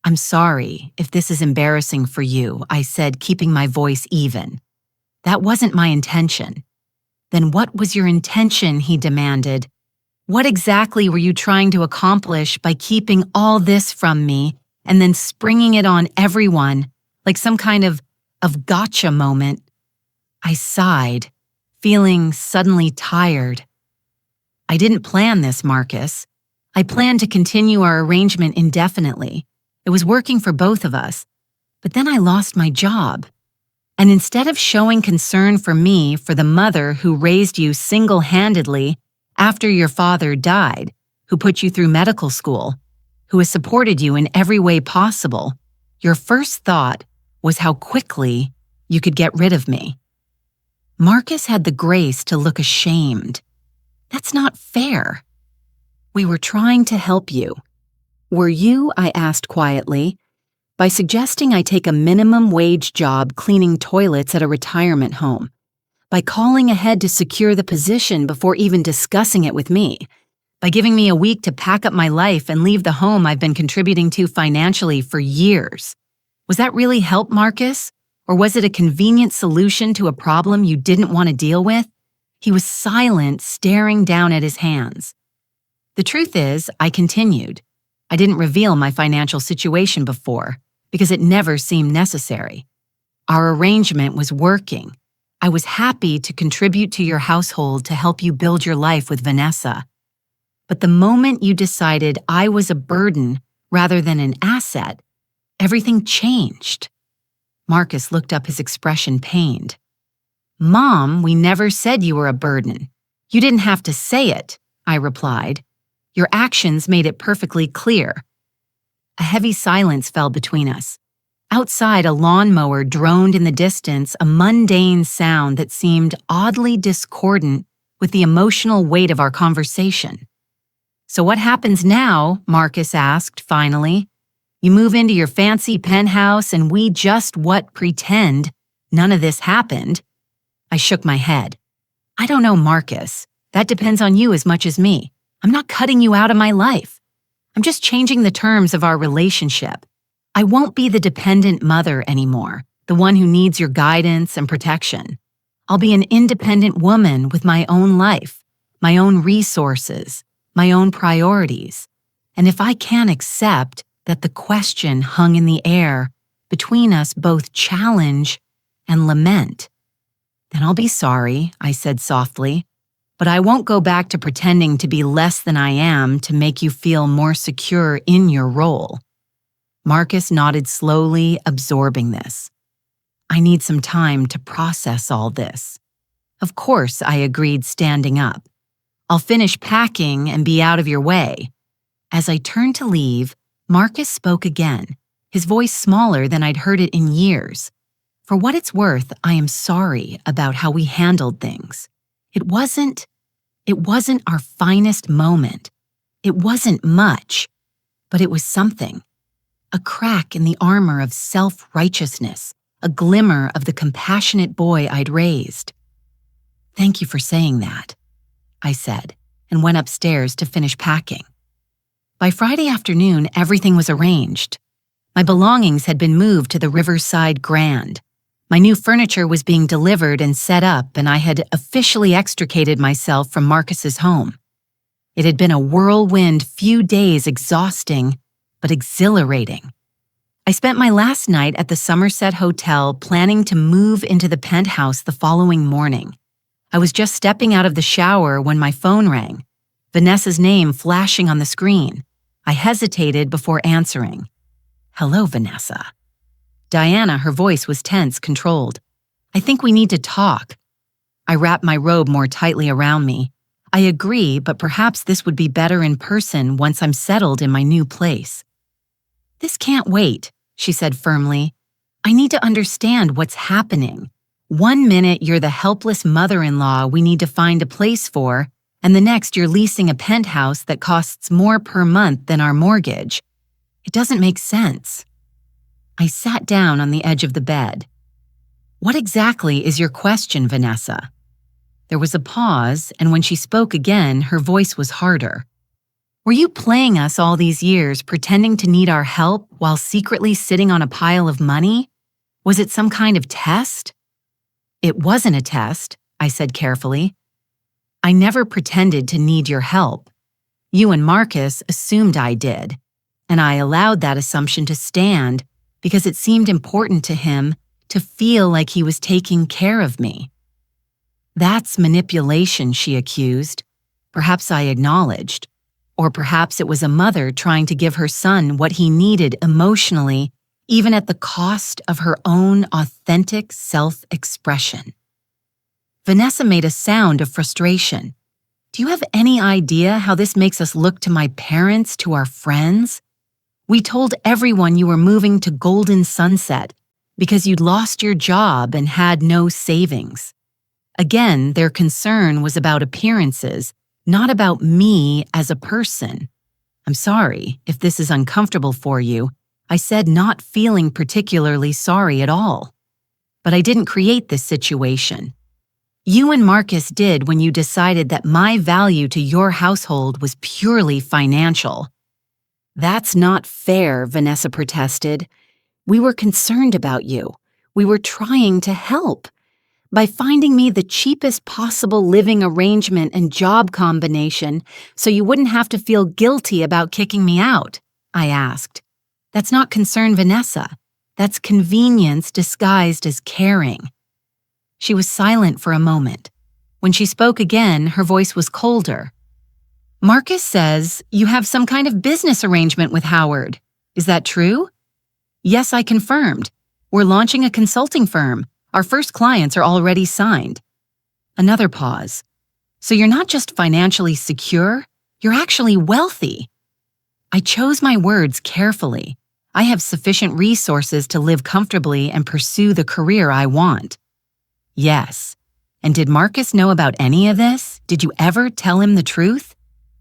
"I'm sorry if this is embarrassing for you," I said, keeping my voice even. "That wasn't my intention." "Then what was your intention?" he demanded. "What exactly were you trying to accomplish by keeping all this from me and then springing it on everyone, like some kind of gotcha moment?" I sighed, feeling suddenly tired. "I didn't plan this, Marcus. I planned to continue our arrangement indefinitely. It was working for both of us. But then I lost my job. And instead of showing concern for me, for the mother who raised you single-handedly after your father died, who put you through medical school, who has supported you in every way possible, your first thought was how quickly you could get rid of me. Marcus had the grace to look ashamed. That's not fair. We were trying to help you. Were you? I asked quietly. By suggesting I take a minimum wage job cleaning toilets at a retirement home. By calling ahead to secure the position before even discussing it with me. By giving me a week to pack up my life and leave the home I've been contributing to financially for years. Was that really help, Marcus? Or was it a convenient solution to a problem you didn't want to deal with? He was silent, staring down at his hands. The truth is, I continued. I didn't reveal my financial situation before, because it never seemed necessary. Our arrangement was working. I was happy to contribute to your household to help you build your life with Vanessa. But the moment you decided I was a burden rather than an asset, everything changed. Marcus looked up, his expression pained. Mom, we never said you were a burden. You didn't have to say it, I replied. Your actions made it perfectly clear. A heavy silence fell between us. Outside, a lawnmower droned in the distance, a mundane sound that seemed oddly discordant with the emotional weight of our conversation. So what happens now? Marcus asked, finally. You move into your fancy penthouse and we just pretend none of this happened? I shook my head. I don't know, Marcus. That depends on you as much as me. I'm not cutting you out of my life. I'm just changing the terms of our relationship. I won't be the dependent mother anymore, the one who needs your guidance and protection. I'll be an independent woman with my own life, my own resources, my own priorities. And if I can't accept that the question hung in the air between us both challenge and lament, then I'll be sorry, I said softly, but I won't go back to pretending to be less than I am to make you feel more secure in your role. Marcus nodded slowly, absorbing this. I need some time to process all this. Of course, I agreed, standing up. I'll finish packing and be out of your way. As I turned to leave, Marcus spoke again, his voice smaller than I'd heard it in years. For what it's worth, I am sorry about how we handled things. It wasn't our finest moment. It wasn't much, but it was something. A crack in the armor of self-righteousness, a glimmer of the compassionate boy I'd raised. Thank you for saying that, I said, and went upstairs to finish packing. By Friday afternoon, everything was arranged. My belongings had been moved to the Riverside Grand. My new furniture was being delivered and set up, and I had officially extricated myself from Marcus's home. It had been a whirlwind few days, exhausting, but exhilarating. I spent my last night at the Somerset Hotel planning to move into the penthouse the following morning. I was just stepping out of the shower when my phone rang, Vanessa's name flashing on the screen. I hesitated before answering. Hello, Vanessa. Diana, her voice was tense, controlled. I think we need to talk. I wrapped my robe more tightly around me. I agree, but perhaps this would be better in person once I'm settled in my new place. This can't wait, she said firmly. I need to understand what's happening. 1 minute you're the helpless mother-in-law we need to find a place for, and the next you're leasing a penthouse that costs more per month than our mortgage. It doesn't make sense. I sat down on the edge of the bed. What exactly is your question, Vanessa? There was a pause, and when she spoke again, her voice was harder. Were you playing us all these years, pretending to need our help while secretly sitting on a pile of money? Was it some kind of test? It wasn't a test, I said carefully. I never pretended to need your help. You and Marcus assumed I did, and I allowed that assumption to stand because it seemed important to him to feel like he was taking care of me. That's manipulation, she accused. Perhaps I acknowledged. Or perhaps it was a mother trying to give her son what he needed emotionally, even at the cost of her own authentic self-expression. Vanessa made a sound of frustration. Do you have any idea how this makes us look to my parents, to our friends? We told everyone you were moving to Golden Sunset because you'd lost your job and had no savings. Again, their concern was about appearances, not about me as a person. I'm sorry if this is uncomfortable for you, I said, not feeling particularly sorry at all. But I didn't create this situation. You and Marcus did when you decided that my value to your household was purely financial. That's not fair, Vanessa protested. We were concerned about you. We were trying to help. By finding me the cheapest possible living arrangement and job combination so you wouldn't have to feel guilty about kicking me out, I asked. That's not concern, Vanessa. That's convenience disguised as caring. She was silent for a moment. When she spoke again, her voice was colder. Marcus says you have some kind of business arrangement with Howard. Is that true? Yes, I confirmed. We're launching a consulting firm. Our first clients are already signed. Another pause. So you're not just financially secure, you're actually wealthy. I chose my words carefully. I have sufficient resources to live comfortably and pursue the career I want. Yes. And did Marcus know about any of this? Did you ever tell him the truth?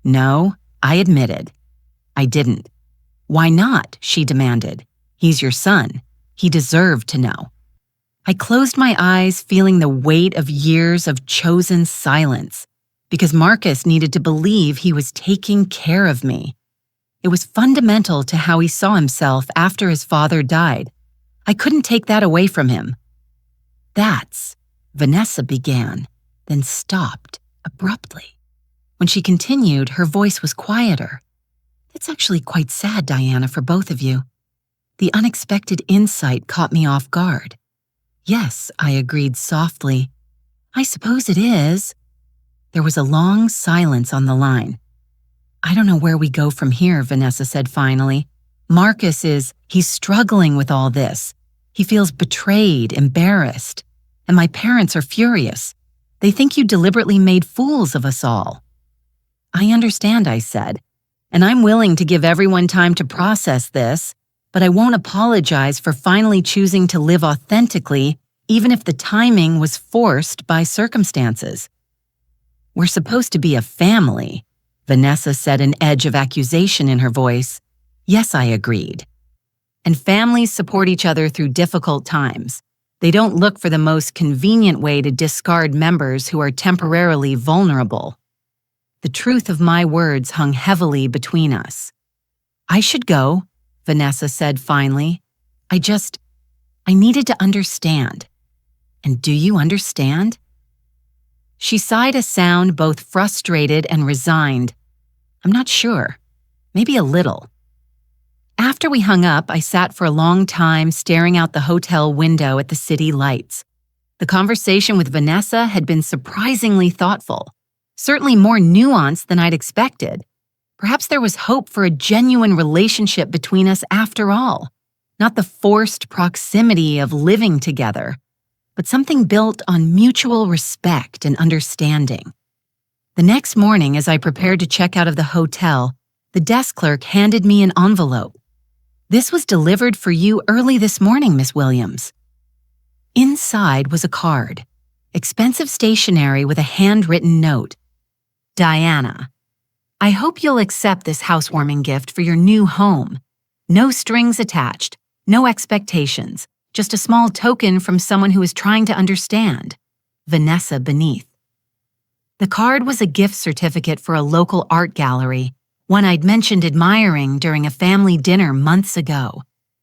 No, I admitted. I didn't. Why not? She demanded. He's your son. He deserved to know. I closed my eyes, feeling the weight of years of chosen silence, because Marcus needed to believe he was taking care of me. It was fundamental to how he saw himself after his father died. I couldn't take that away from him. Vanessa began, then stopped abruptly. When she continued, her voice was quieter. It's actually quite sad, Diana, for both of you. The unexpected insight caught me off guard. Yes, I agreed softly. I suppose it is. There was a long silence on the line. I don't know where we go from here, Vanessa said finally. He's struggling with all this. He feels betrayed, embarrassed. And my parents are furious. They think you deliberately made fools of us all. I understand, I said, and I'm willing to give everyone time to process this, but I won't apologize for finally choosing to live authentically, even if the timing was forced by circumstances. We're supposed to be a family, Vanessa said, an edge of accusation in her voice. Yes, I agreed. And families support each other through difficult times. They don't look for the most convenient way to discard members who are temporarily vulnerable. The truth of my words hung heavily between us. I should go, Vanessa said finally. I needed to understand. And do you understand? She sighed a sound both frustrated and resigned. I'm not sure. Maybe a little. After we hung up, I sat for a long time staring out the hotel window at the city lights. The conversation with Vanessa had been surprisingly thoughtful, certainly more nuanced than I'd expected. Perhaps there was hope for a genuine relationship between us after all, not the forced proximity of living together, but something built on mutual respect and understanding. The next morning, as I prepared to check out of the hotel, the desk clerk handed me an envelope. This was delivered for you early this morning, Miss Williams. Inside was a card, expensive stationery with a handwritten note. Diana, I hope you'll accept this housewarming gift for your new home. No strings attached, no expectations, just a small token from someone who is trying to understand. Vanessa beneath. The card was a gift certificate for a local art gallery, one I'd mentioned admiring during a family dinner months ago.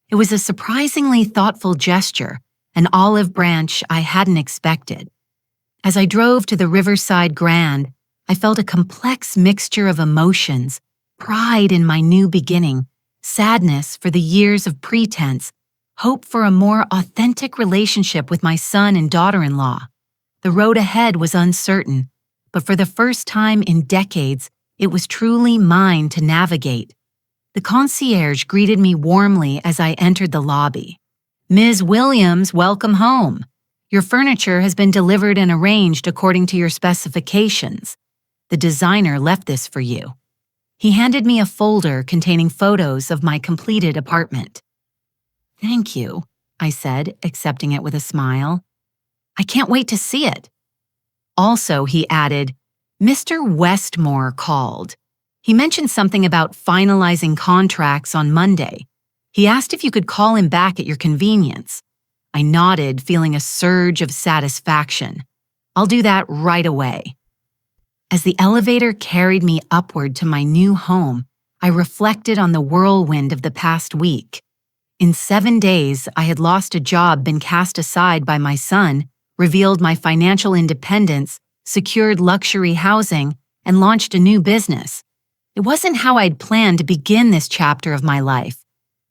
It was a surprisingly thoughtful gesture, an olive branch I hadn't expected. As I drove to the Riverside Grand, I felt a complex mixture of emotions, pride in my new beginning, sadness for the years of pretense, hope for a more authentic relationship with my son and daughter-in-law. The road ahead was uncertain, but for the first time in decades, it was truly mine to navigate. The concierge greeted me warmly as I entered the lobby. Ms. Williams, welcome home. Your furniture has been delivered and arranged according to your specifications. The designer left this for you. He handed me a folder containing photos of my completed apartment. "Thank you," I said, accepting it with a smile. "I can't wait to see it." Also, he added, "Mr. Westmore called. He mentioned something about finalizing contracts on Monday. He asked if you could call him back at your convenience." I nodded, feeling a surge of satisfaction. "I'll do that right away." As the elevator carried me upward to my new home, I reflected on the whirlwind of the past week. In 7 days, I had lost a job, been cast aside by my son, revealed my financial independence, secured luxury housing, and launched a new business. It wasn't how I'd planned to begin this chapter of my life,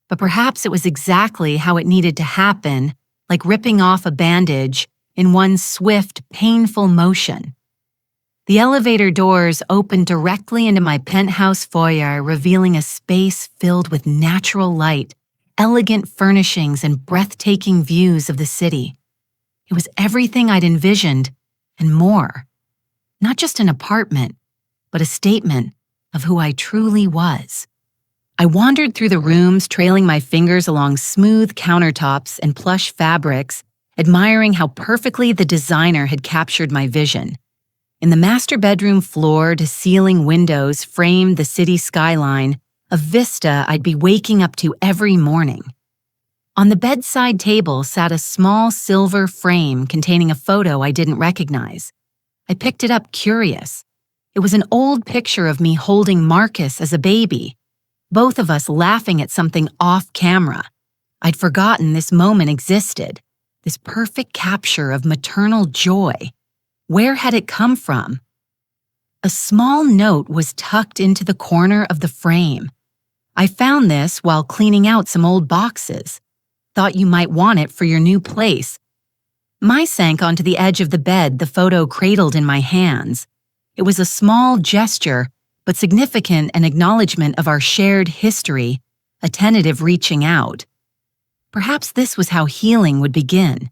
but perhaps it was exactly how it needed to happen, like ripping off a bandage in one swift, painful motion. The elevator doors opened directly into my penthouse foyer, revealing a space filled with natural light, elegant furnishings, and breathtaking views of the city. It was everything I'd envisioned, and more. Not just an apartment, but a statement of who I truly was. I wandered through the rooms, trailing my fingers along smooth countertops and plush fabrics, admiring how perfectly the designer had captured my vision. In the master bedroom, floor-to-ceiling windows framed the city skyline, a vista I'd be waking up to every morning. On the bedside table sat a small silver frame containing a photo I didn't recognize. I picked it up, curious. It was an old picture of me holding Marcus as a baby, both of us laughing at something off-camera. I'd forgotten this moment existed, this perfect capture of maternal joy. Where had it come from? A small note was tucked into the corner of the frame. I found this while cleaning out some old boxes. Thought you might want it for your new place. I sank onto the edge of the bed, the photo cradled in my hands. It was a small gesture, but significant, an acknowledgement of our shared history, a tentative reaching out. Perhaps this was how healing would begin.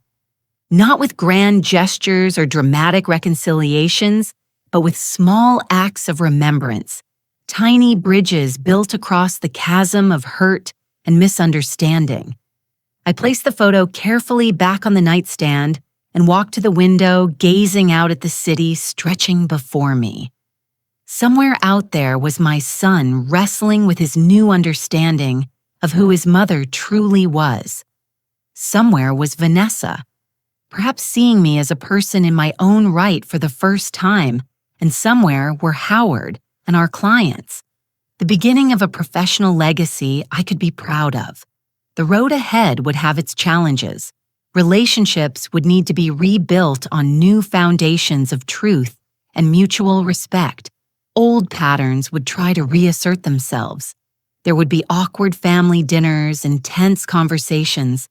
Not with grand gestures or dramatic reconciliations, but with small acts of remembrance, tiny bridges built across the chasm of hurt and misunderstanding. I placed the photo carefully back on the nightstand and walked to the window, gazing out at the city stretching before me. Somewhere out there was my son wrestling with his new understanding of who his mother truly was. Somewhere was Vanessa, perhaps seeing me as a person in my own right for the first time, and somewhere were Howard and our clients, the beginning of a professional legacy I could be proud of. The road ahead would have its challenges. Relationships would need to be rebuilt on new foundations of truth and mutual respect. Old patterns would try to reassert themselves. There would be awkward family dinners and tense conversations.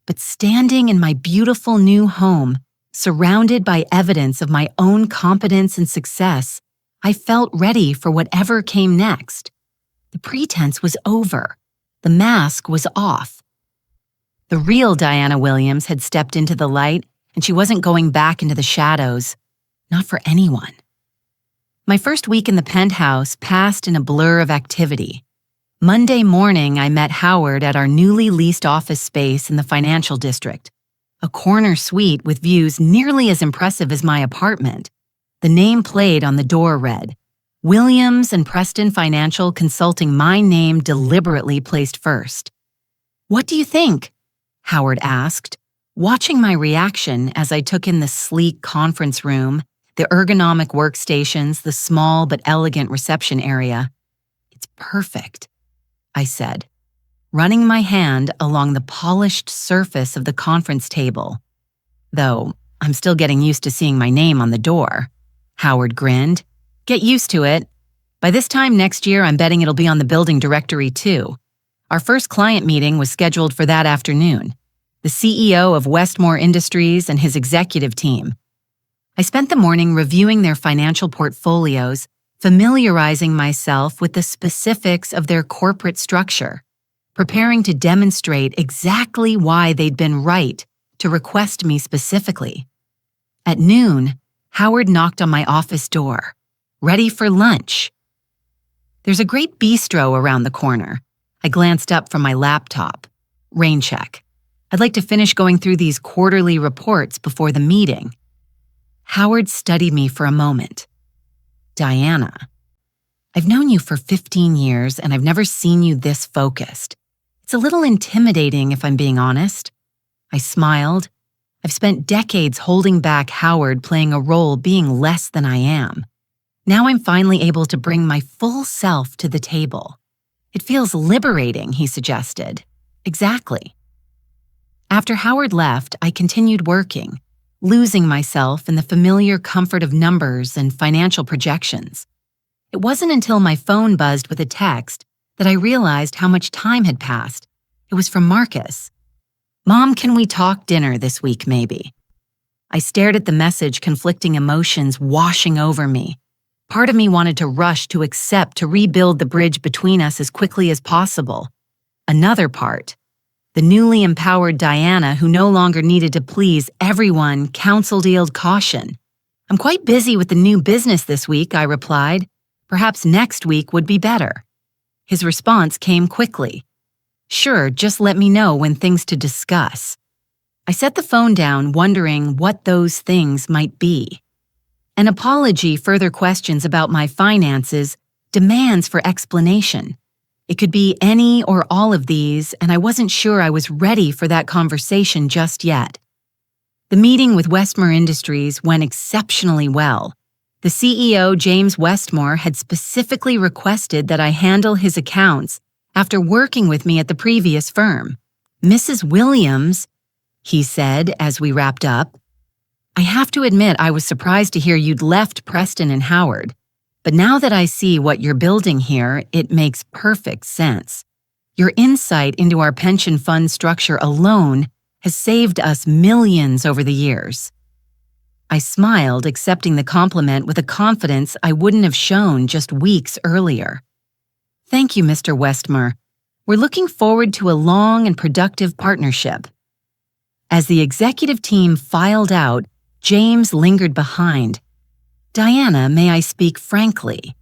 But standing in my beautiful new home, surrounded by evidence of my own competence and success, I felt ready for whatever came next. The pretense was over. The mask was off. The real Diana Williams had stepped into the light, and she wasn't going back into the shadows. Not for anyone. My first week in the penthouse passed in a blur of activity. Monday morning, I met Howard at our newly leased office space in the financial district, a corner suite with views nearly as impressive as my apartment. The nameplate on the door read, Williams and Preston Financial Consulting, my name deliberately placed first. "What do you think?" Howard asked, watching my reaction as I took in the sleek conference room, the ergonomic workstations, the small but elegant reception area. "It's perfect," I said, running my hand along the polished surface of the conference table. "Though, I'm still getting used to seeing my name on the door." Howard grinned. "Get used to it. By this time next year, I'm betting it'll be on the building directory too. Our first client meeting was scheduled for that afternoon. The CEO of Westmore Industries and his executive team. I spent the morning reviewing their financial portfolios, familiarizing myself with the specifics of their corporate structure, preparing to demonstrate exactly why they'd been right to request me specifically. At noon, Howard knocked on my office door. "Ready for lunch." There's a great bistro around the corner. I glanced up from my laptop. Rain check. I'd like to finish going through these quarterly reports before the meeting. Howard studied me for a moment. Diana, I've known you for 15 years and I've never seen you this focused. It's a little intimidating if I'm being honest. I smiled. I've spent decades holding back Howard playing a role being less than I am. Now I'm finally able to bring my full self to the table. It feels liberating, he suggested. Exactly. After Howard left, I continued working, losing myself in the familiar comfort of numbers and financial projections. It wasn't until my phone buzzed with a text that I realized how much time had passed. It was from Marcus. "Mom, can we talk dinner this week, maybe?" I stared at the message, conflicting emotions washing over me. Part of me wanted to rush to accept to rebuild the bridge between us as quickly as possible. Another part, the newly empowered Diana who no longer needed to please everyone, counseled caution. "I'm quite busy with the new business this week," I replied. "Perhaps next week would be better." His response came quickly. "Sure, just let me know when things to discuss." I set the phone down, wondering what those things might be. An apology, further questions about my finances, demands for explanation. It could be any or all of these, and I wasn't sure I was ready for that conversation just yet. The meeting with Westmore Industries went exceptionally well. The CEO, James Westmore, had specifically requested that I handle his accounts after working with me at the previous firm. "Mrs. Williams," he said as we wrapped up, "I have to admit I was surprised to hear you'd left Preston and Howard. But now that I see what you're building here, it makes perfect sense. Your insight into our pension fund structure alone has saved us millions over the years." I smiled, accepting the compliment with a confidence I wouldn't have shown just weeks earlier. "Thank you, Mr. Westmore. We're looking forward to a long and productive partnership." As the executive team filed out, James lingered behind. "Diana, may I speak frankly?"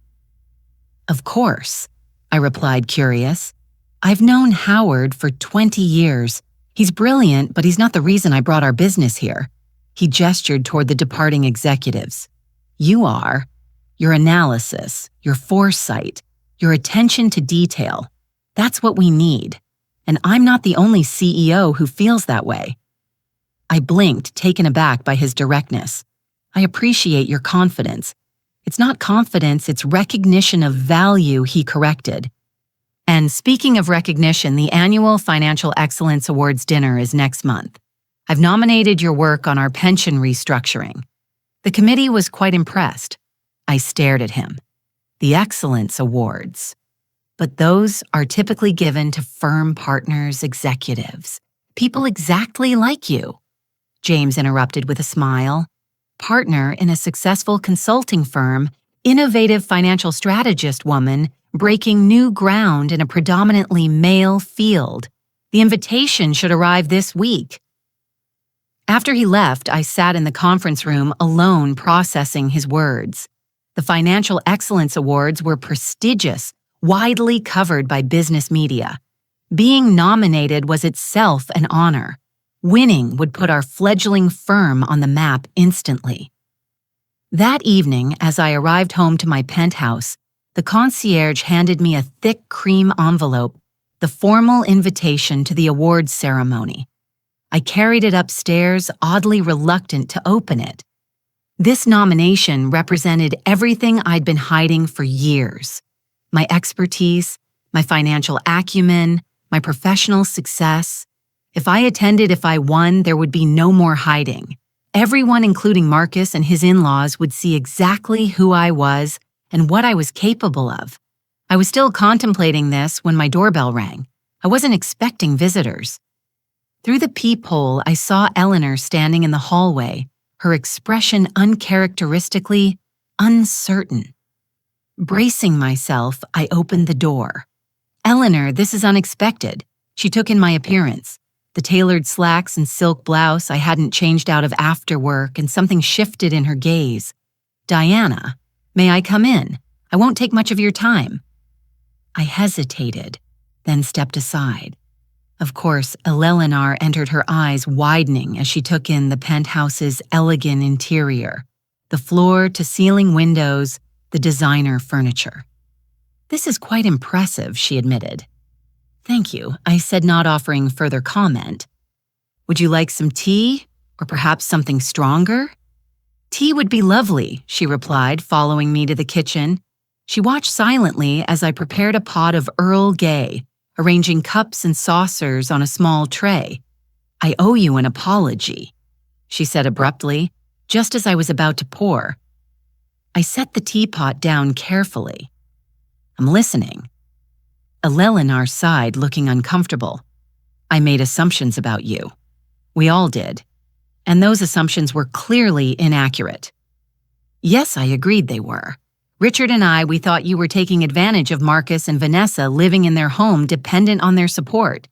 "Of course," I replied, curious. "I've known Howard for 20 years. He's brilliant, but he's not the reason I brought our business here." He gestured toward the departing executives. "You are. Your analysis, your foresight, your attention to detail. That's what we need. And I'm not the only CEO who feels that way." I blinked, taken aback by his directness. "I appreciate your confidence. It's not confidence, it's recognition of value," he corrected. "And speaking of recognition, the annual Financial Excellence Awards dinner is next month. I've nominated your work on our pension restructuring." The committee was quite impressed. I stared at him. "The Excellence Awards. But those are typically given to firm partners, executives, people exactly like you." James interrupted with a smile. "Partner in a successful consulting firm, innovative financial strategist woman, breaking new ground in a predominantly male field. The invitation should arrive this week." After he left, I sat in the conference room alone, processing his words. The Financial Excellence Awards were prestigious, widely covered by business media. Being nominated was itself an honor. Winning would put our fledgling firm on the map instantly. That evening, as I arrived home to my penthouse, the concierge handed me a thick cream envelope, the formal invitation to the awards ceremony. I carried it upstairs, oddly reluctant to open it. This nomination represented everything I'd been hiding for years. My expertise, my financial acumen, my professional success. If I attended, if I won, there would be no more hiding. Everyone, including Marcus and his in-laws, would see exactly who I was and what I was capable of. I was still contemplating this when my doorbell rang. I wasn't expecting visitors. Through the peephole, I saw Eleanor standing in the hallway, her expression uncharacteristically uncertain. Bracing myself, I opened the door. "Eleanor, this is unexpected." She took in my appearance. The tailored slacks and silk blouse I hadn't changed out of after work, and something shifted in her gaze. "Diana, may I come in? I won't take much of your time." I hesitated, then stepped aside. Of course, Eleanor entered, her eyes widening as she took in the penthouse's elegant interior, the floor-to-ceiling windows, the designer furniture. "This is quite impressive," she admitted. "Thank you," I said, not offering further comment. "Would you like some tea, or perhaps something stronger?" "Tea would be lovely," she replied, following me to the kitchen. She watched silently as I prepared a pot of Earl Grey, arranging cups and saucers on a small tray. "I owe you an apology," she said abruptly, just as I was about to pour. I set the teapot down carefully. "I'm listening." Eleanor sighed, looking uncomfortable. "I made assumptions about you. We all did. And those assumptions were clearly inaccurate." "Yes," I agreed they were. "Richard and we thought you were taking advantage of Marcus and Vanessa living in their home dependent on their support.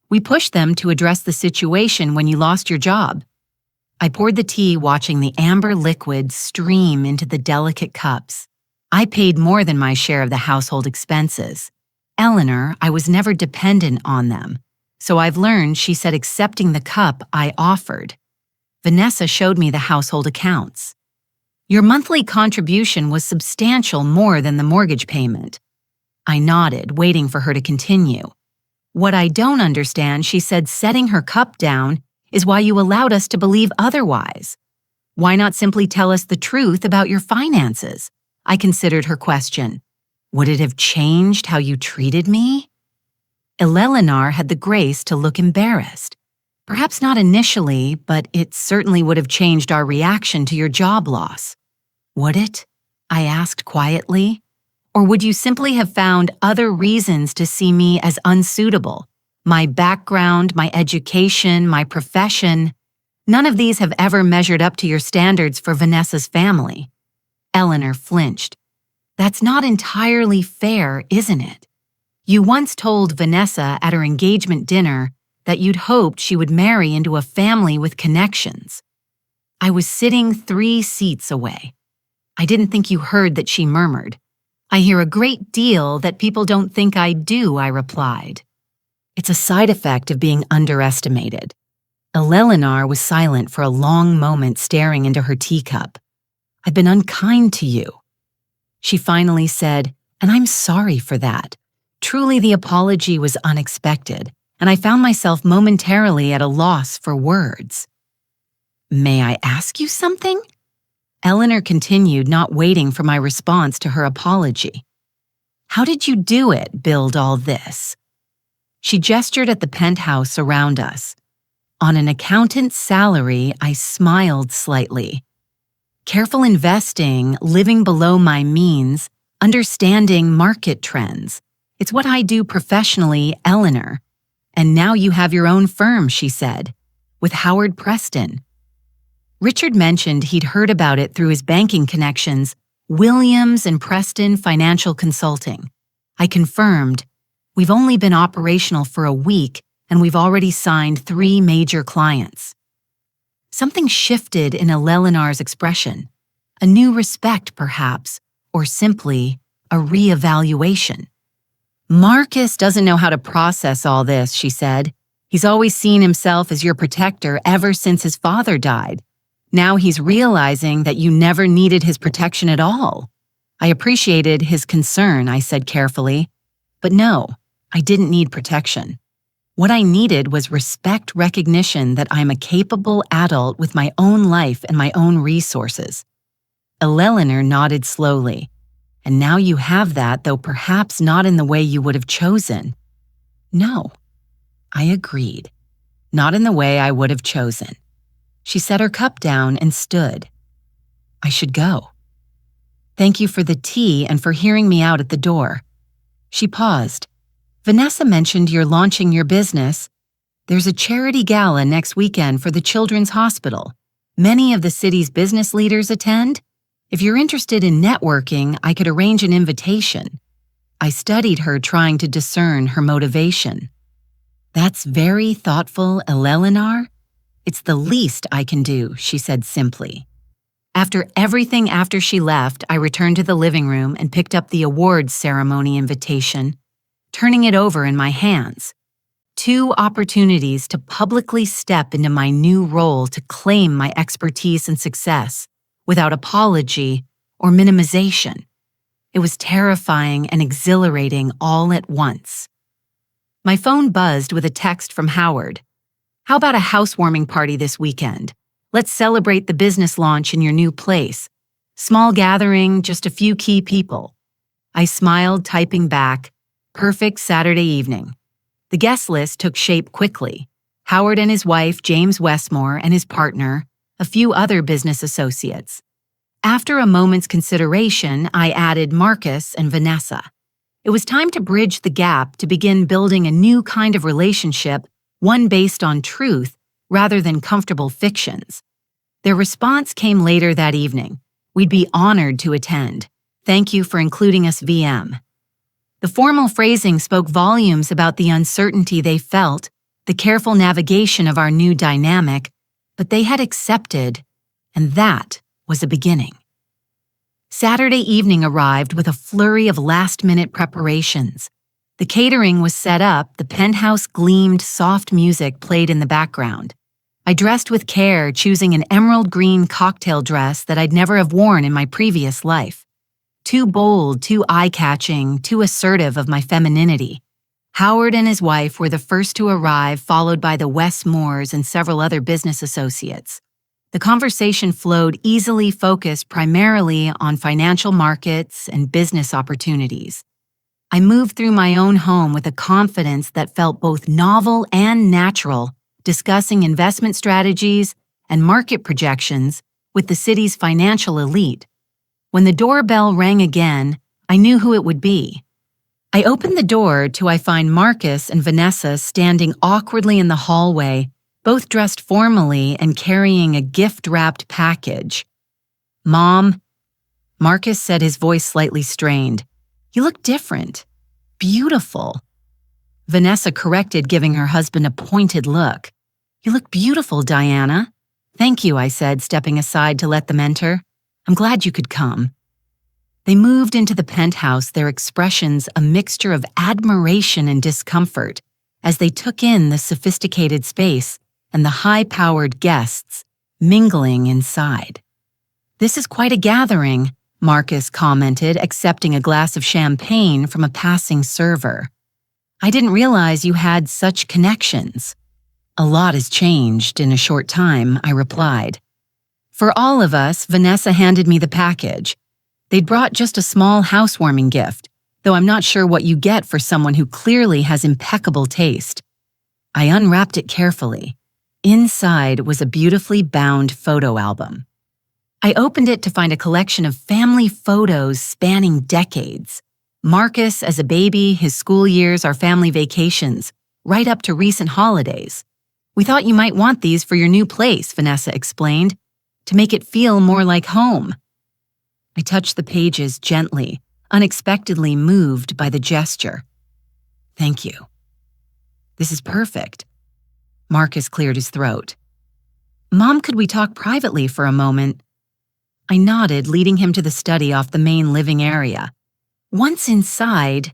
We pushed them to address the situation when you lost your job." I poured the tea, watching the amber liquid stream into the delicate cups. I paid more than my share of the household expenses. Eleanor, I was never dependent on them. So I've learned, she said, accepting the cup I offered. Vanessa showed me the household accounts. "Your monthly contribution was substantial, more than the mortgage payment." I nodded, waiting for her to continue. "What I don't understand," she said, setting her cup down, "is why you allowed us to believe otherwise. Why not simply tell us the truth about your finances?" I considered her question. "Would it have changed how you treated me?" Eleanor had the grace to look embarrassed. "Perhaps not initially, but it certainly would have changed our reaction to your job loss." "Would it?" I asked quietly. "Or would you simply have found other reasons to see me as unsuitable? My background, my education, my profession, none of these have ever measured up to your standards for Vanessa's family." Eleanor flinched. "That's not entirely fair, isn't it? You once told Vanessa at her engagement dinner that you'd hoped she would marry into a family with connections." I was sitting 3 seats away. "I didn't think you heard that," she murmured. "I hear a great deal that people don't think I do," I replied. "It's a side effect of being underestimated." Eleanor was silent for a long moment, staring into her teacup. "I've been unkind to you." She finally said, "And I'm sorry for that. Truly, the apology was unexpected, and I found myself momentarily at a loss for words." "May I ask you something?" Eleanor continued, not waiting for my response to her apology. "How did you do it, build all this?" She gestured at the penthouse around us. "On an accountant's salary," I smiled slightly. "Careful investing, living below my means, understanding market trends. It's what I do professionally, Eleanor. And now you have your own firm," she said, "with Howard Preston." Richard mentioned he'd heard about it through his banking connections, Williams and Preston Financial Consulting. I confirmed, "We've only been operational for a week, and we've already signed 3 major clients." Something shifted in Eleanor's expression. A new respect, perhaps, or simply a reevaluation. "Marcus doesn't know how to process all this," she said. "He's always seen himself as your protector ever since his father died. Now he's realizing that you never needed his protection at all." I appreciated his concern, I said carefully. "But no, I didn't need protection. What I needed was respect, recognition that I'm a capable adult with my own life and my own resources." Eleanor nodded slowly. "And now you have that, though perhaps not in the way you would have chosen." "No," I agreed. "Not in the way I would have chosen." She set her cup down and stood. "I should go. Thank you for the tea and for hearing me out at the door." She paused. "Vanessa mentioned you're launching your business. There's a charity gala next weekend for the Children's Hospital. Many of the city's business leaders attend. If you're interested in networking, I could arrange an invitation." I studied her, trying to discern her motivation. "That's very thoughtful, Eleanor. It's the least I can do," she said simply. After she left, I returned to the living room and picked up the awards ceremony invitation. turning it over in my hands. 2 opportunities to publicly step into my new role to claim my expertise and success without apology or minimization. It was terrifying and exhilarating all at once. My phone buzzed with a text from Howard. "How about a housewarming party this weekend? Let's celebrate the business launch in your new place. Small gathering, just a few key people." I smiled, typing back, "Perfect Saturday evening." The guest list took shape quickly. Howard and his wife, James Westmore, and his partner, a few other business associates. After a moment's consideration, I added Marcus and Vanessa. It was time to bridge the gap to begin building a new kind of relationship, one based on truth rather than comfortable fictions. Their response came later that evening. "We'd be honored to attend. Thank you for including us, VM." The formal phrasing spoke volumes about the uncertainty they felt, the careful navigation of our new dynamic, but they had accepted, and that was a beginning. Saturday evening arrived with a flurry of last-minute preparations. The catering was set up, the penthouse gleamed, soft music played in the background. I dressed with care, choosing an emerald green cocktail dress that I'd never have worn in my previous life. Too bold, too eye-catching, too assertive of my femininity. Howard and his wife were the first to arrive, followed by the Westmores and several other business associates. The conversation flowed easily, focused primarily on financial markets and business opportunities. I moved through my own home with a confidence that felt both novel and natural, discussing investment strategies and market projections with the city's financial elite. When the doorbell rang again, I knew who it would be. I opened the door I find Marcus and Vanessa standing awkwardly in the hallway, both dressed formally and carrying a gift-wrapped package. "Mom," Marcus said, his voice slightly strained. "You look different. Beautiful." Vanessa corrected, giving her husband a pointed look. "You look beautiful, Diana." "Thank you," I said, stepping aside to let them enter. "I'm glad you could come." They moved into the penthouse, their expressions a mixture of admiration and discomfort as they took in the sophisticated space and the high-powered guests mingling inside. "This is quite a gathering," Marcus commented, accepting a glass of champagne from a passing server. "I didn't realize you had such connections." "A lot has changed in a short time," I replied. For all of us, Vanessa handed me the package. They'd brought just a small housewarming gift, though I'm not sure what you get for someone who clearly has impeccable taste. I unwrapped it carefully. Inside was a beautifully bound photo album. I opened it to find a collection of family photos spanning decades. Marcus as a baby, his school years, our family vacations, right up to recent holidays. "We thought you might want these for your new place," Vanessa explained, "to make it feel more like home." I touched the pages gently, unexpectedly moved by the gesture. "Thank you." "This is perfect." Marcus cleared his throat. "Mom, could we talk privately for a moment?" I nodded, leading him to the study off the main living area. Once inside,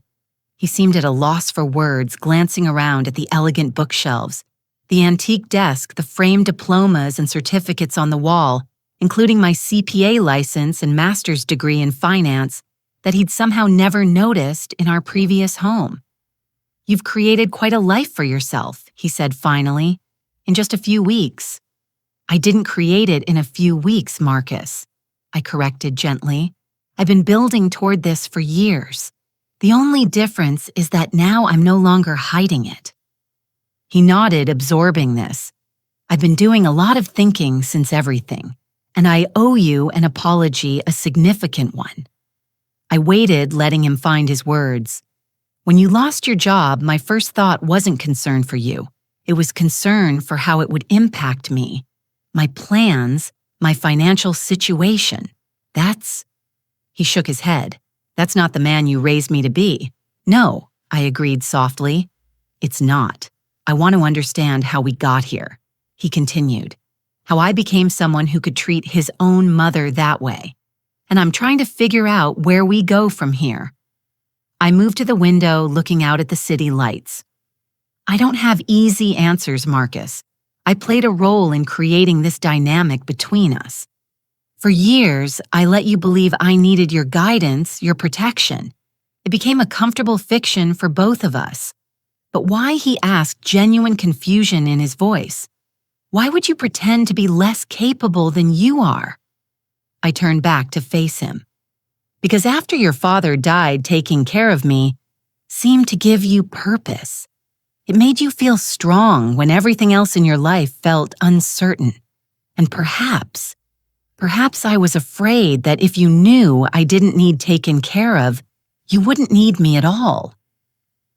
he seemed at a loss for words, glancing around at the elegant bookshelves, the antique desk, the framed diplomas and certificates on the wall, including my CPA license and master's degree in finance that he'd somehow never noticed in our previous home. "You've created quite a life for yourself," he said finally, "in just a few weeks." "I didn't create it in a few weeks, Marcus," I corrected gently. "I've been building toward this for years. The only difference is that now I'm no longer hiding it." He nodded, absorbing this. "I've been doing a lot of thinking since everything, and I owe you an apology, a significant one." I waited, letting him find his words. "When you lost your job, my first thought wasn't concern for you. It was concern for how it would impact me, my plans, my financial situation. He shook his head. "That's not the man you raised me to be." "No," I agreed softly. "It's not. I want to understand how we got here," he continued. "How I became someone who could treat his own mother that way. And I'm trying to figure out where we go from here." I moved to the window, looking out at the city lights. I don't have easy answers, Marcus. I played a role in creating this dynamic between us. For years, I let you believe I needed your guidance, your protection. It became a comfortable fiction for both of us. But why, he asked, genuine confusion in his voice. Why would you pretend to be less capable than you are? I turned back to face him. Because after your father died, taking care of me seemed to give you purpose. It made you feel strong when everything else in your life felt uncertain. And perhaps I was afraid that if you knew I didn't need taken care of, you wouldn't need me at all.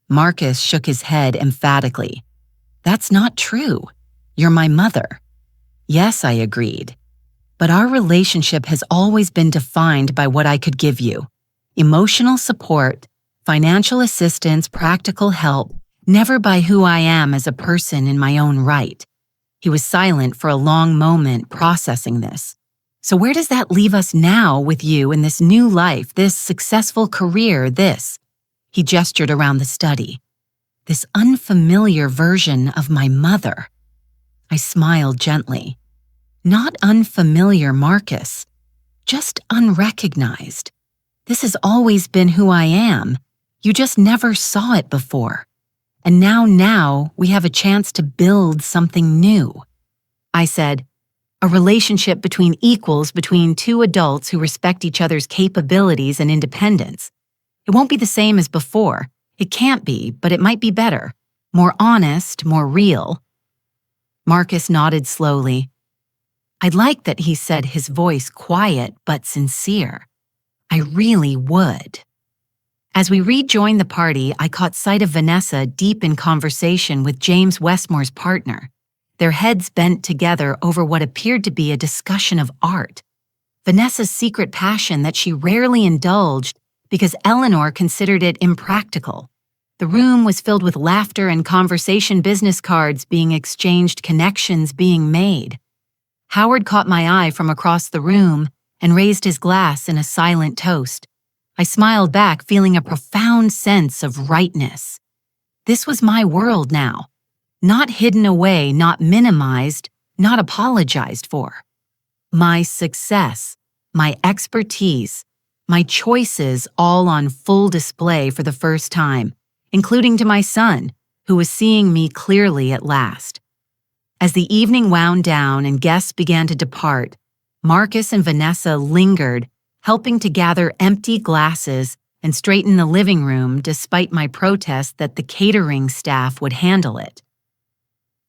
Marcus shook his head emphatically. That's not true. You're my mother. Yes, I agreed. But our relationship has always been defined by what I could give you. Emotional support, financial assistance, practical help, never by who I am as a person in my own right. He was silent for a long moment, processing this. So where does that leave us now with you in this new life, this successful career, this? He gestured around the study. This unfamiliar version of my mother. I smiled gently. Not unfamiliar, Marcus. Just unrecognized. This has always been who I am. You just never saw it before. And now we have a chance to build something new. I said, a relationship between equals, between two adults who respect each other's capabilities and independence. It won't be the same as before. It can't be, but it might be better. More honest, more real. Marcus nodded slowly. I'd like that, he said, his voice quiet but sincere. I really would. As we rejoined the party, I caught sight of Vanessa deep in conversation with James Westmore's partner, their heads bent together over what appeared to be a discussion of art. Vanessa's secret passion that she rarely indulged because Eleanor considered it impractical. The room was filled with laughter and conversation, business cards being exchanged, connections being made. Howard caught my eye from across the room and raised his glass in a silent toast. I smiled back, feeling a profound sense of rightness. This was my world now. Not hidden away, not minimized, not apologized for. My success, my expertise, my choices all on full display for the first time, including to my son, who was seeing me clearly at last. As the evening wound down and guests began to depart, Marcus and Vanessa lingered, helping to gather empty glasses and straighten the living room despite my protest that the catering staff would handle it.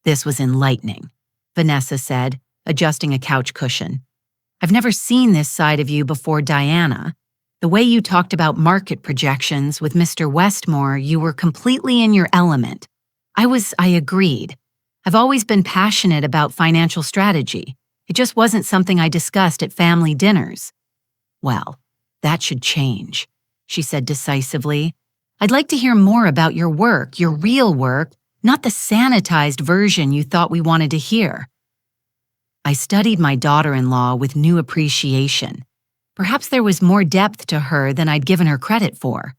This was enlightening, Vanessa said, adjusting a couch cushion. I've never seen this side of you before, Diana. The way you talked about market projections with Mr. Westmore, you were completely in your element. I agreed. I've always been passionate about financial strategy. It just wasn't something I discussed at family dinners. Well, that should change, she said decisively. I'd like to hear more about your work, your real work, not the sanitized version you thought we wanted to hear. I studied my daughter-in-law with new appreciation. Perhaps there was more depth to her than I'd given her credit for.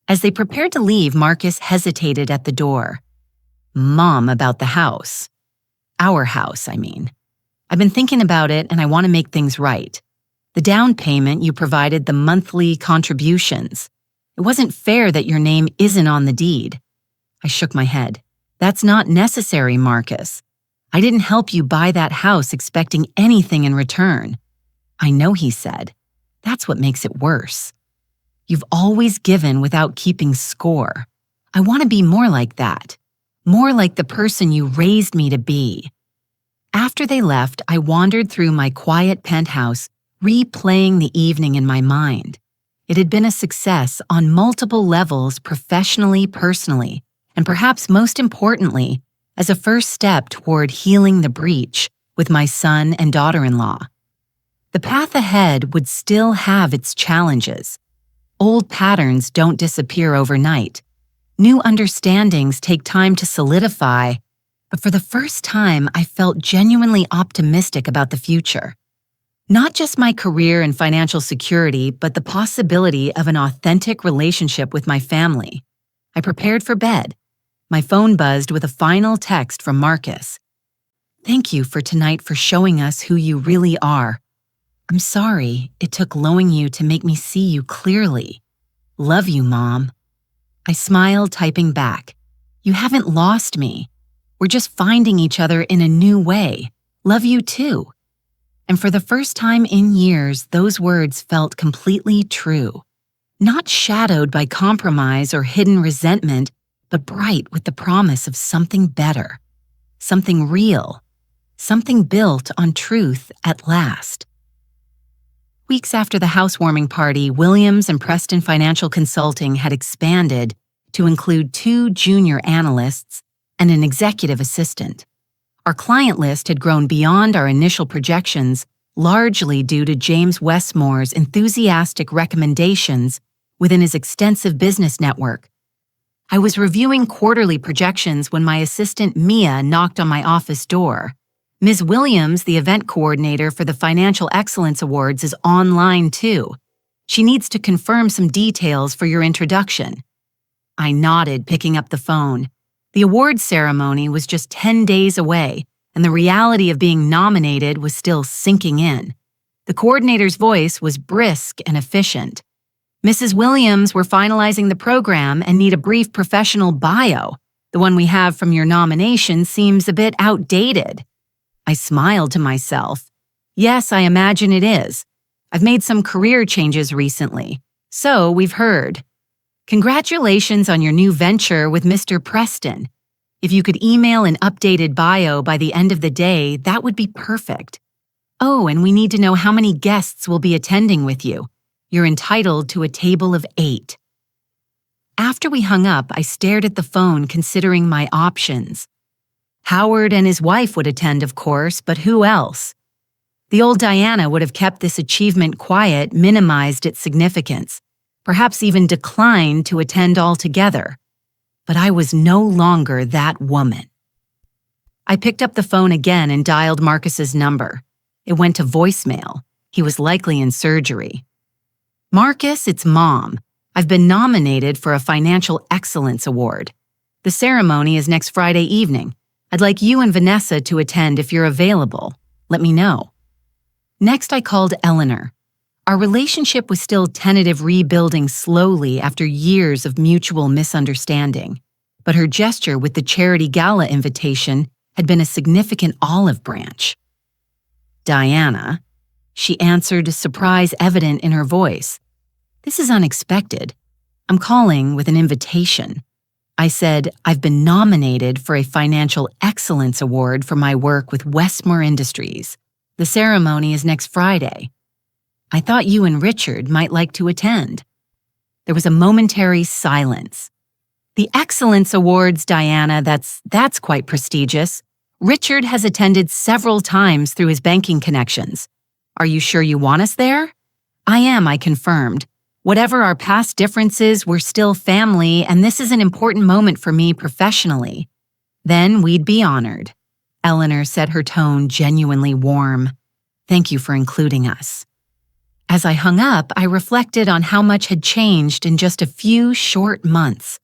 As they prepared to leave, Marcus hesitated at the door. Mom, about the house. Our house, I mean. I've been thinking about it and I want to make things right. The down payment you provided, the monthly contributions. It wasn't fair that your name isn't on the deed. I shook my head. That's not necessary, Marcus. I didn't help you buy that house expecting anything in return. I know, he said. That's what makes it worse. You've always given without keeping score. I want to be more like that. More like the person you raised me to be. After they left, I wandered through my quiet penthouse, replaying the evening in my mind. It had been a success on multiple levels, professionally, personally, and perhaps most importantly, as a first step toward healing the breach with my son and daughter-in-law. The path ahead would still have its challenges. Old patterns don't disappear overnight. New understandings take time to solidify, but for the first time, I felt genuinely optimistic about the future. Not just my career and financial security, but the possibility of an authentic relationship with my family. I prepared for bed. My phone buzzed with a final text from Marcus. "Thank you for tonight for showing us who you really are. I'm sorry it took lowing you to make me see you clearly. Love you, Mom." I smiled, typing back. "You haven't lost me. We're just finding each other in a new way. Love you too." And for the first time in years, those words felt completely true. Not shadowed by compromise or hidden resentment, but bright with the promise of something better. Something real. Something built on truth at last. Weeks after the housewarming party, Williams and Preston Financial Consulting had expanded to include 2 junior analysts and an executive assistant. Our client list had grown beyond our initial projections, largely due to James Westmore's enthusiastic recommendations within his extensive business network. I was reviewing quarterly projections when my assistant Mia knocked on my office door. "Ms. Williams, the event coordinator for the Financial Excellence Awards, is online too. She needs to confirm some details for your introduction." I nodded, picking up the phone. The awards ceremony was just 10 days away, and the reality of being nominated was still sinking in. The coordinator's voice was brisk and efficient. "Mrs. Williams, we're finalizing the program and need a brief professional bio. The one we have from your nomination seems a bit outdated." I smiled to myself. "Yes, I imagine it is. I've made some career changes recently. So we've heard. Congratulations on your new venture with Mr. Preston. If you could email an updated bio by the end of the day, that would be perfect. Oh, and we need to know how many guests will be attending with you. You're entitled to a table of 8. After we hung up, I stared at the phone, considering my options. Howard and his wife would attend, of course, but who else? The old Diana would have kept this achievement quiet, minimized its significance, perhaps even declined to attend altogether. But I was no longer that woman. I picked up the phone again and dialed Marcus's number. It went to voicemail. He was likely in surgery. "Marcus, it's Mom. I've been nominated for a Financial Excellence Award. The ceremony is next Friday evening. I'd like you and Vanessa to attend if you're available. Let me know." Next, I called Eleanor. Our relationship was still tentative, rebuilding slowly after years of mutual misunderstanding, but her gesture with the charity gala invitation had been a significant olive branch. "Diana," she answered, surprise evident in her voice. "This is unexpected. I'm calling with an invitation." I said, "I've been nominated for a Financial Excellence Award for my work with Westmore Industries. The ceremony is next Friday. I thought you and Richard might like to attend." There was a momentary silence. "The Excellence Awards, Diana, that's quite prestigious. Richard has attended several times through his banking connections. Are you sure you want us there?" "I am," I confirmed. "Whatever our past differences, we're still family, and this is an important moment for me professionally." "Then we'd be honored." Eleanor said, her tone genuinely warm. "Thank you for including us." As I hung up, I reflected on how much had changed in just a few short months.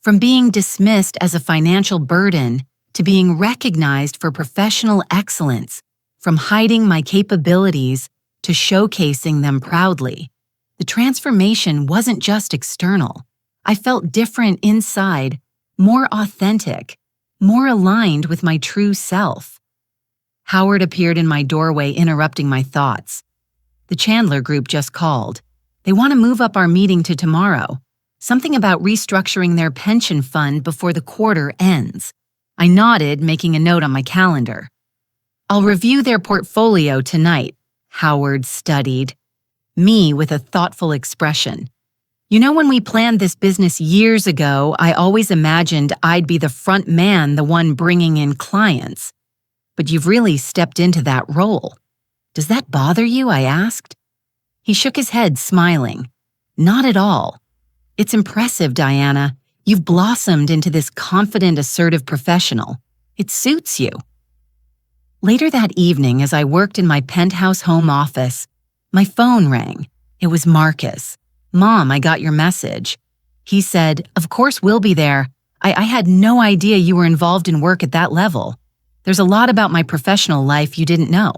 From being dismissed as a financial burden to being recognized for professional excellence, from hiding my capabilities to showcasing them proudly. The transformation wasn't just external. I felt different inside, more authentic, more aligned with my true self. Howard appeared in my doorway, interrupting my thoughts. "The Chandler Group just called. They want to move up our meeting to tomorrow. Something about restructuring their pension fund before the quarter ends." I nodded, making a note on my calendar. "I'll review their portfolio tonight," Howard studied me with a thoughtful expression. "You know, when we planned this business years ago, I always imagined I'd be the front man, the one bringing in clients. But you've really stepped into that role. Does that bother you?" I asked. He shook his head, smiling. "Not at all. It's impressive, Diana. You've blossomed into this confident, assertive professional. It suits you." Later that evening, as I worked in my penthouse home office, my phone rang. It was Marcus. "Mom, I got your message." He said, "Of course we'll be there. I had no idea you were involved in work at that level. There's a lot about my professional life you didn't know."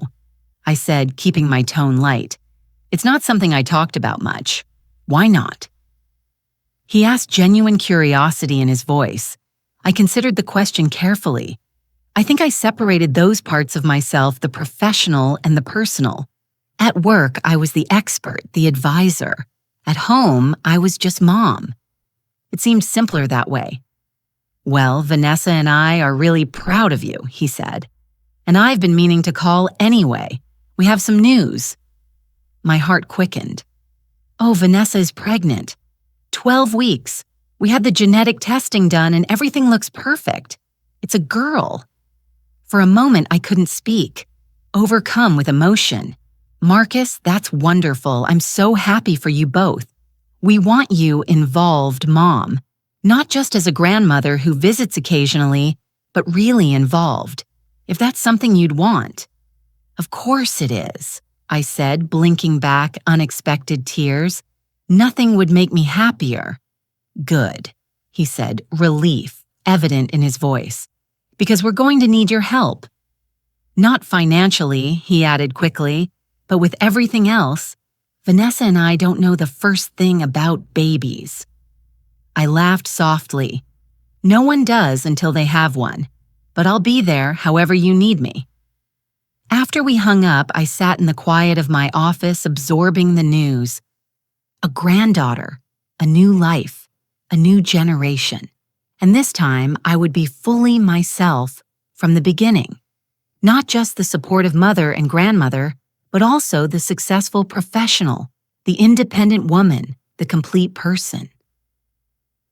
I said, keeping my tone light. "It's not something I talked about much." "Why not?" He asked, genuine curiosity in his voice. I considered the question carefully. I think I separated those parts of myself, the professional and the personal. At work, I was the expert, the advisor. At home, I was just mom. It seemed simpler that way. "Well, Vanessa and I are really proud of you," he said. "And I've been meaning to call anyway. We have some news." My heart quickened. "Oh, Vanessa is pregnant. 12 weeks. We had the genetic testing done and everything looks perfect. It's a girl." For a moment, I couldn't speak, overcome with emotion. "Marcus, that's wonderful. I'm so happy for you both. We want you involved, Mom. Not just as a grandmother who visits occasionally, but really involved. If that's something you'd want." "Of course it is," I said, blinking back unexpected tears. "Nothing would make me happier." "Good," he said, relief evident in his voice. "Because we're going to need your help." "Not financially," he added quickly, "but with everything else. Vanessa and I don't know the first thing about babies." I laughed softly. "No one does until they have one, but I'll be there however you need me." After we hung up, I sat in the quiet of my office absorbing the news. A granddaughter, a new life, a new generation. And this time, I would be fully myself from the beginning. Not just the supportive mother and grandmother, but also the successful professional, the independent woman, the complete person.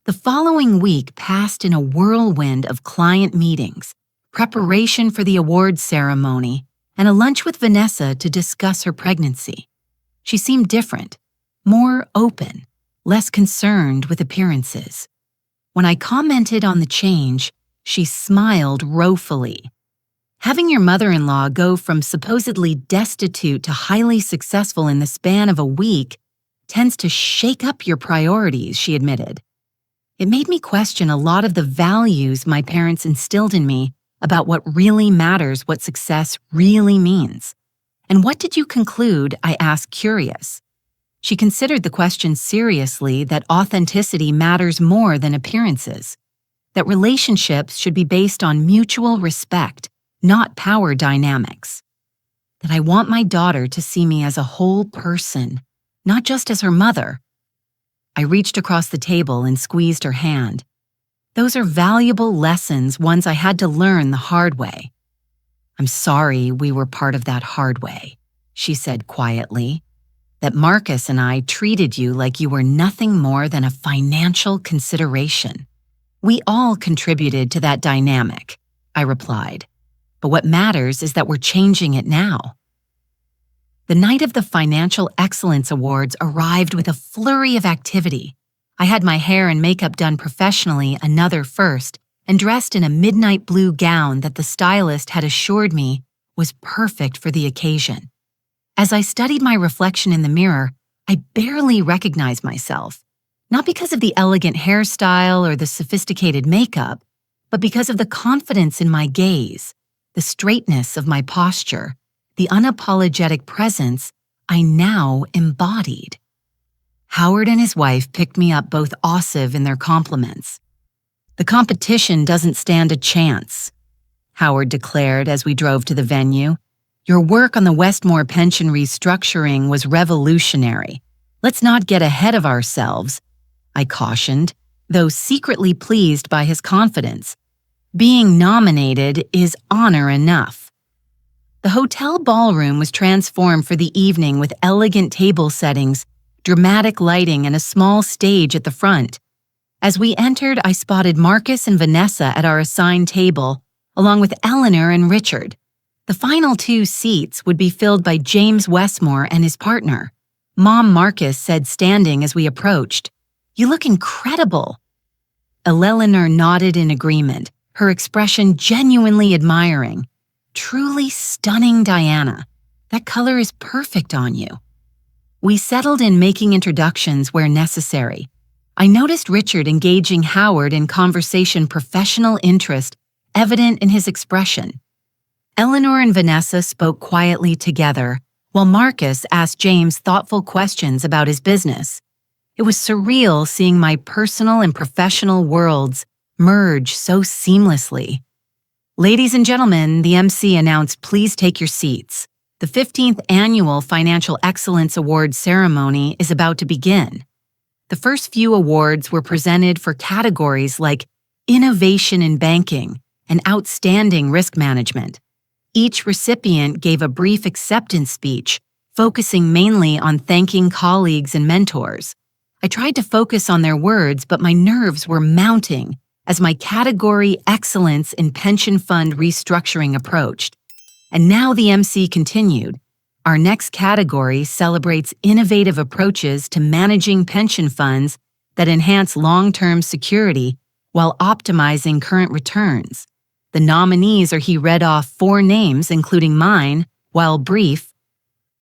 The following week passed in a whirlwind of client meetings, preparation for the awards ceremony, and a lunch with Vanessa to discuss her pregnancy. She seemed different, more open, less concerned with appearances. When I commented on the change, she smiled woefully. "Having your mother-in-law go from supposedly destitute to highly successful in the span of a week tends to shake up your priorities," she admitted. It made me question a lot of the values my parents instilled in me about what really matters, what success really means. "And what did you conclude?" I asked, curious. She considered the question seriously, that authenticity matters more than appearances, that relationships should be based on mutual respect, not power dynamics, that I want my daughter to see me as a whole person, not just as her mother. I reached across the table and squeezed her hand. Those are valuable lessons, ones I had to learn the hard way. "I'm sorry we were part of that hard way," she said quietly. "That Marcus and I treated you like you were nothing more than a financial consideration." "We all contributed to that dynamic," I replied. "But what matters is that we're changing it now." The night of the Financial Excellence Awards arrived with a flurry of activity. I had my hair and makeup done professionally, another first, and dressed in a midnight blue gown that the stylist had assured me was perfect for the occasion. As I studied my reflection in the mirror, I barely recognized myself, not because of the elegant hairstyle or the sophisticated makeup, but because of the confidence in my gaze, the straightness of my posture, the unapologetic presence I now embodied. Howard and his wife picked me up, both ossive in their compliments. "The competition doesn't stand a chance," Howard declared as we drove to the venue. "Your work on the Westmore pension restructuring was revolutionary. Let's not get ahead of ourselves," I cautioned, though secretly pleased by his confidence. "Being nominated is honor enough." The hotel ballroom was transformed for the evening with elegant table settings, dramatic lighting, and a small stage at the front. As we entered, I spotted Marcus and Vanessa at our assigned table, along with Eleanor and Richard. The final 2 seats would be filled by James Westmore and his partner. Mom Marcus said, standing as we approached, "You look incredible." Eleanor nodded in agreement, her expression genuinely admiring. Truly stunning, Diana. That color is perfect on you. We settled in making introductions where necessary. I noticed Richard engaging Howard in conversation, professional interest evident in his expression. Eleanor and Vanessa spoke quietly together, while Marcus asked James thoughtful questions about his business. It was surreal seeing my personal and professional worlds merge so seamlessly. Ladies and gentlemen, the MC announced, please take your seats. The 15th Annual Financial Excellence Awards ceremony is about to begin. The first few awards were presented for categories like Innovation in Banking and Outstanding Risk Management. Each recipient gave a brief acceptance speech, focusing mainly on thanking colleagues and mentors. I tried to focus on their words, but my nerves were mounting as my category Excellence in Pension Fund Restructuring approached. And now the MC continued. Our next category celebrates innovative approaches to managing pension funds that enhance long-term security while optimizing current returns. The nominees he read off 4 names, including mine, while brief,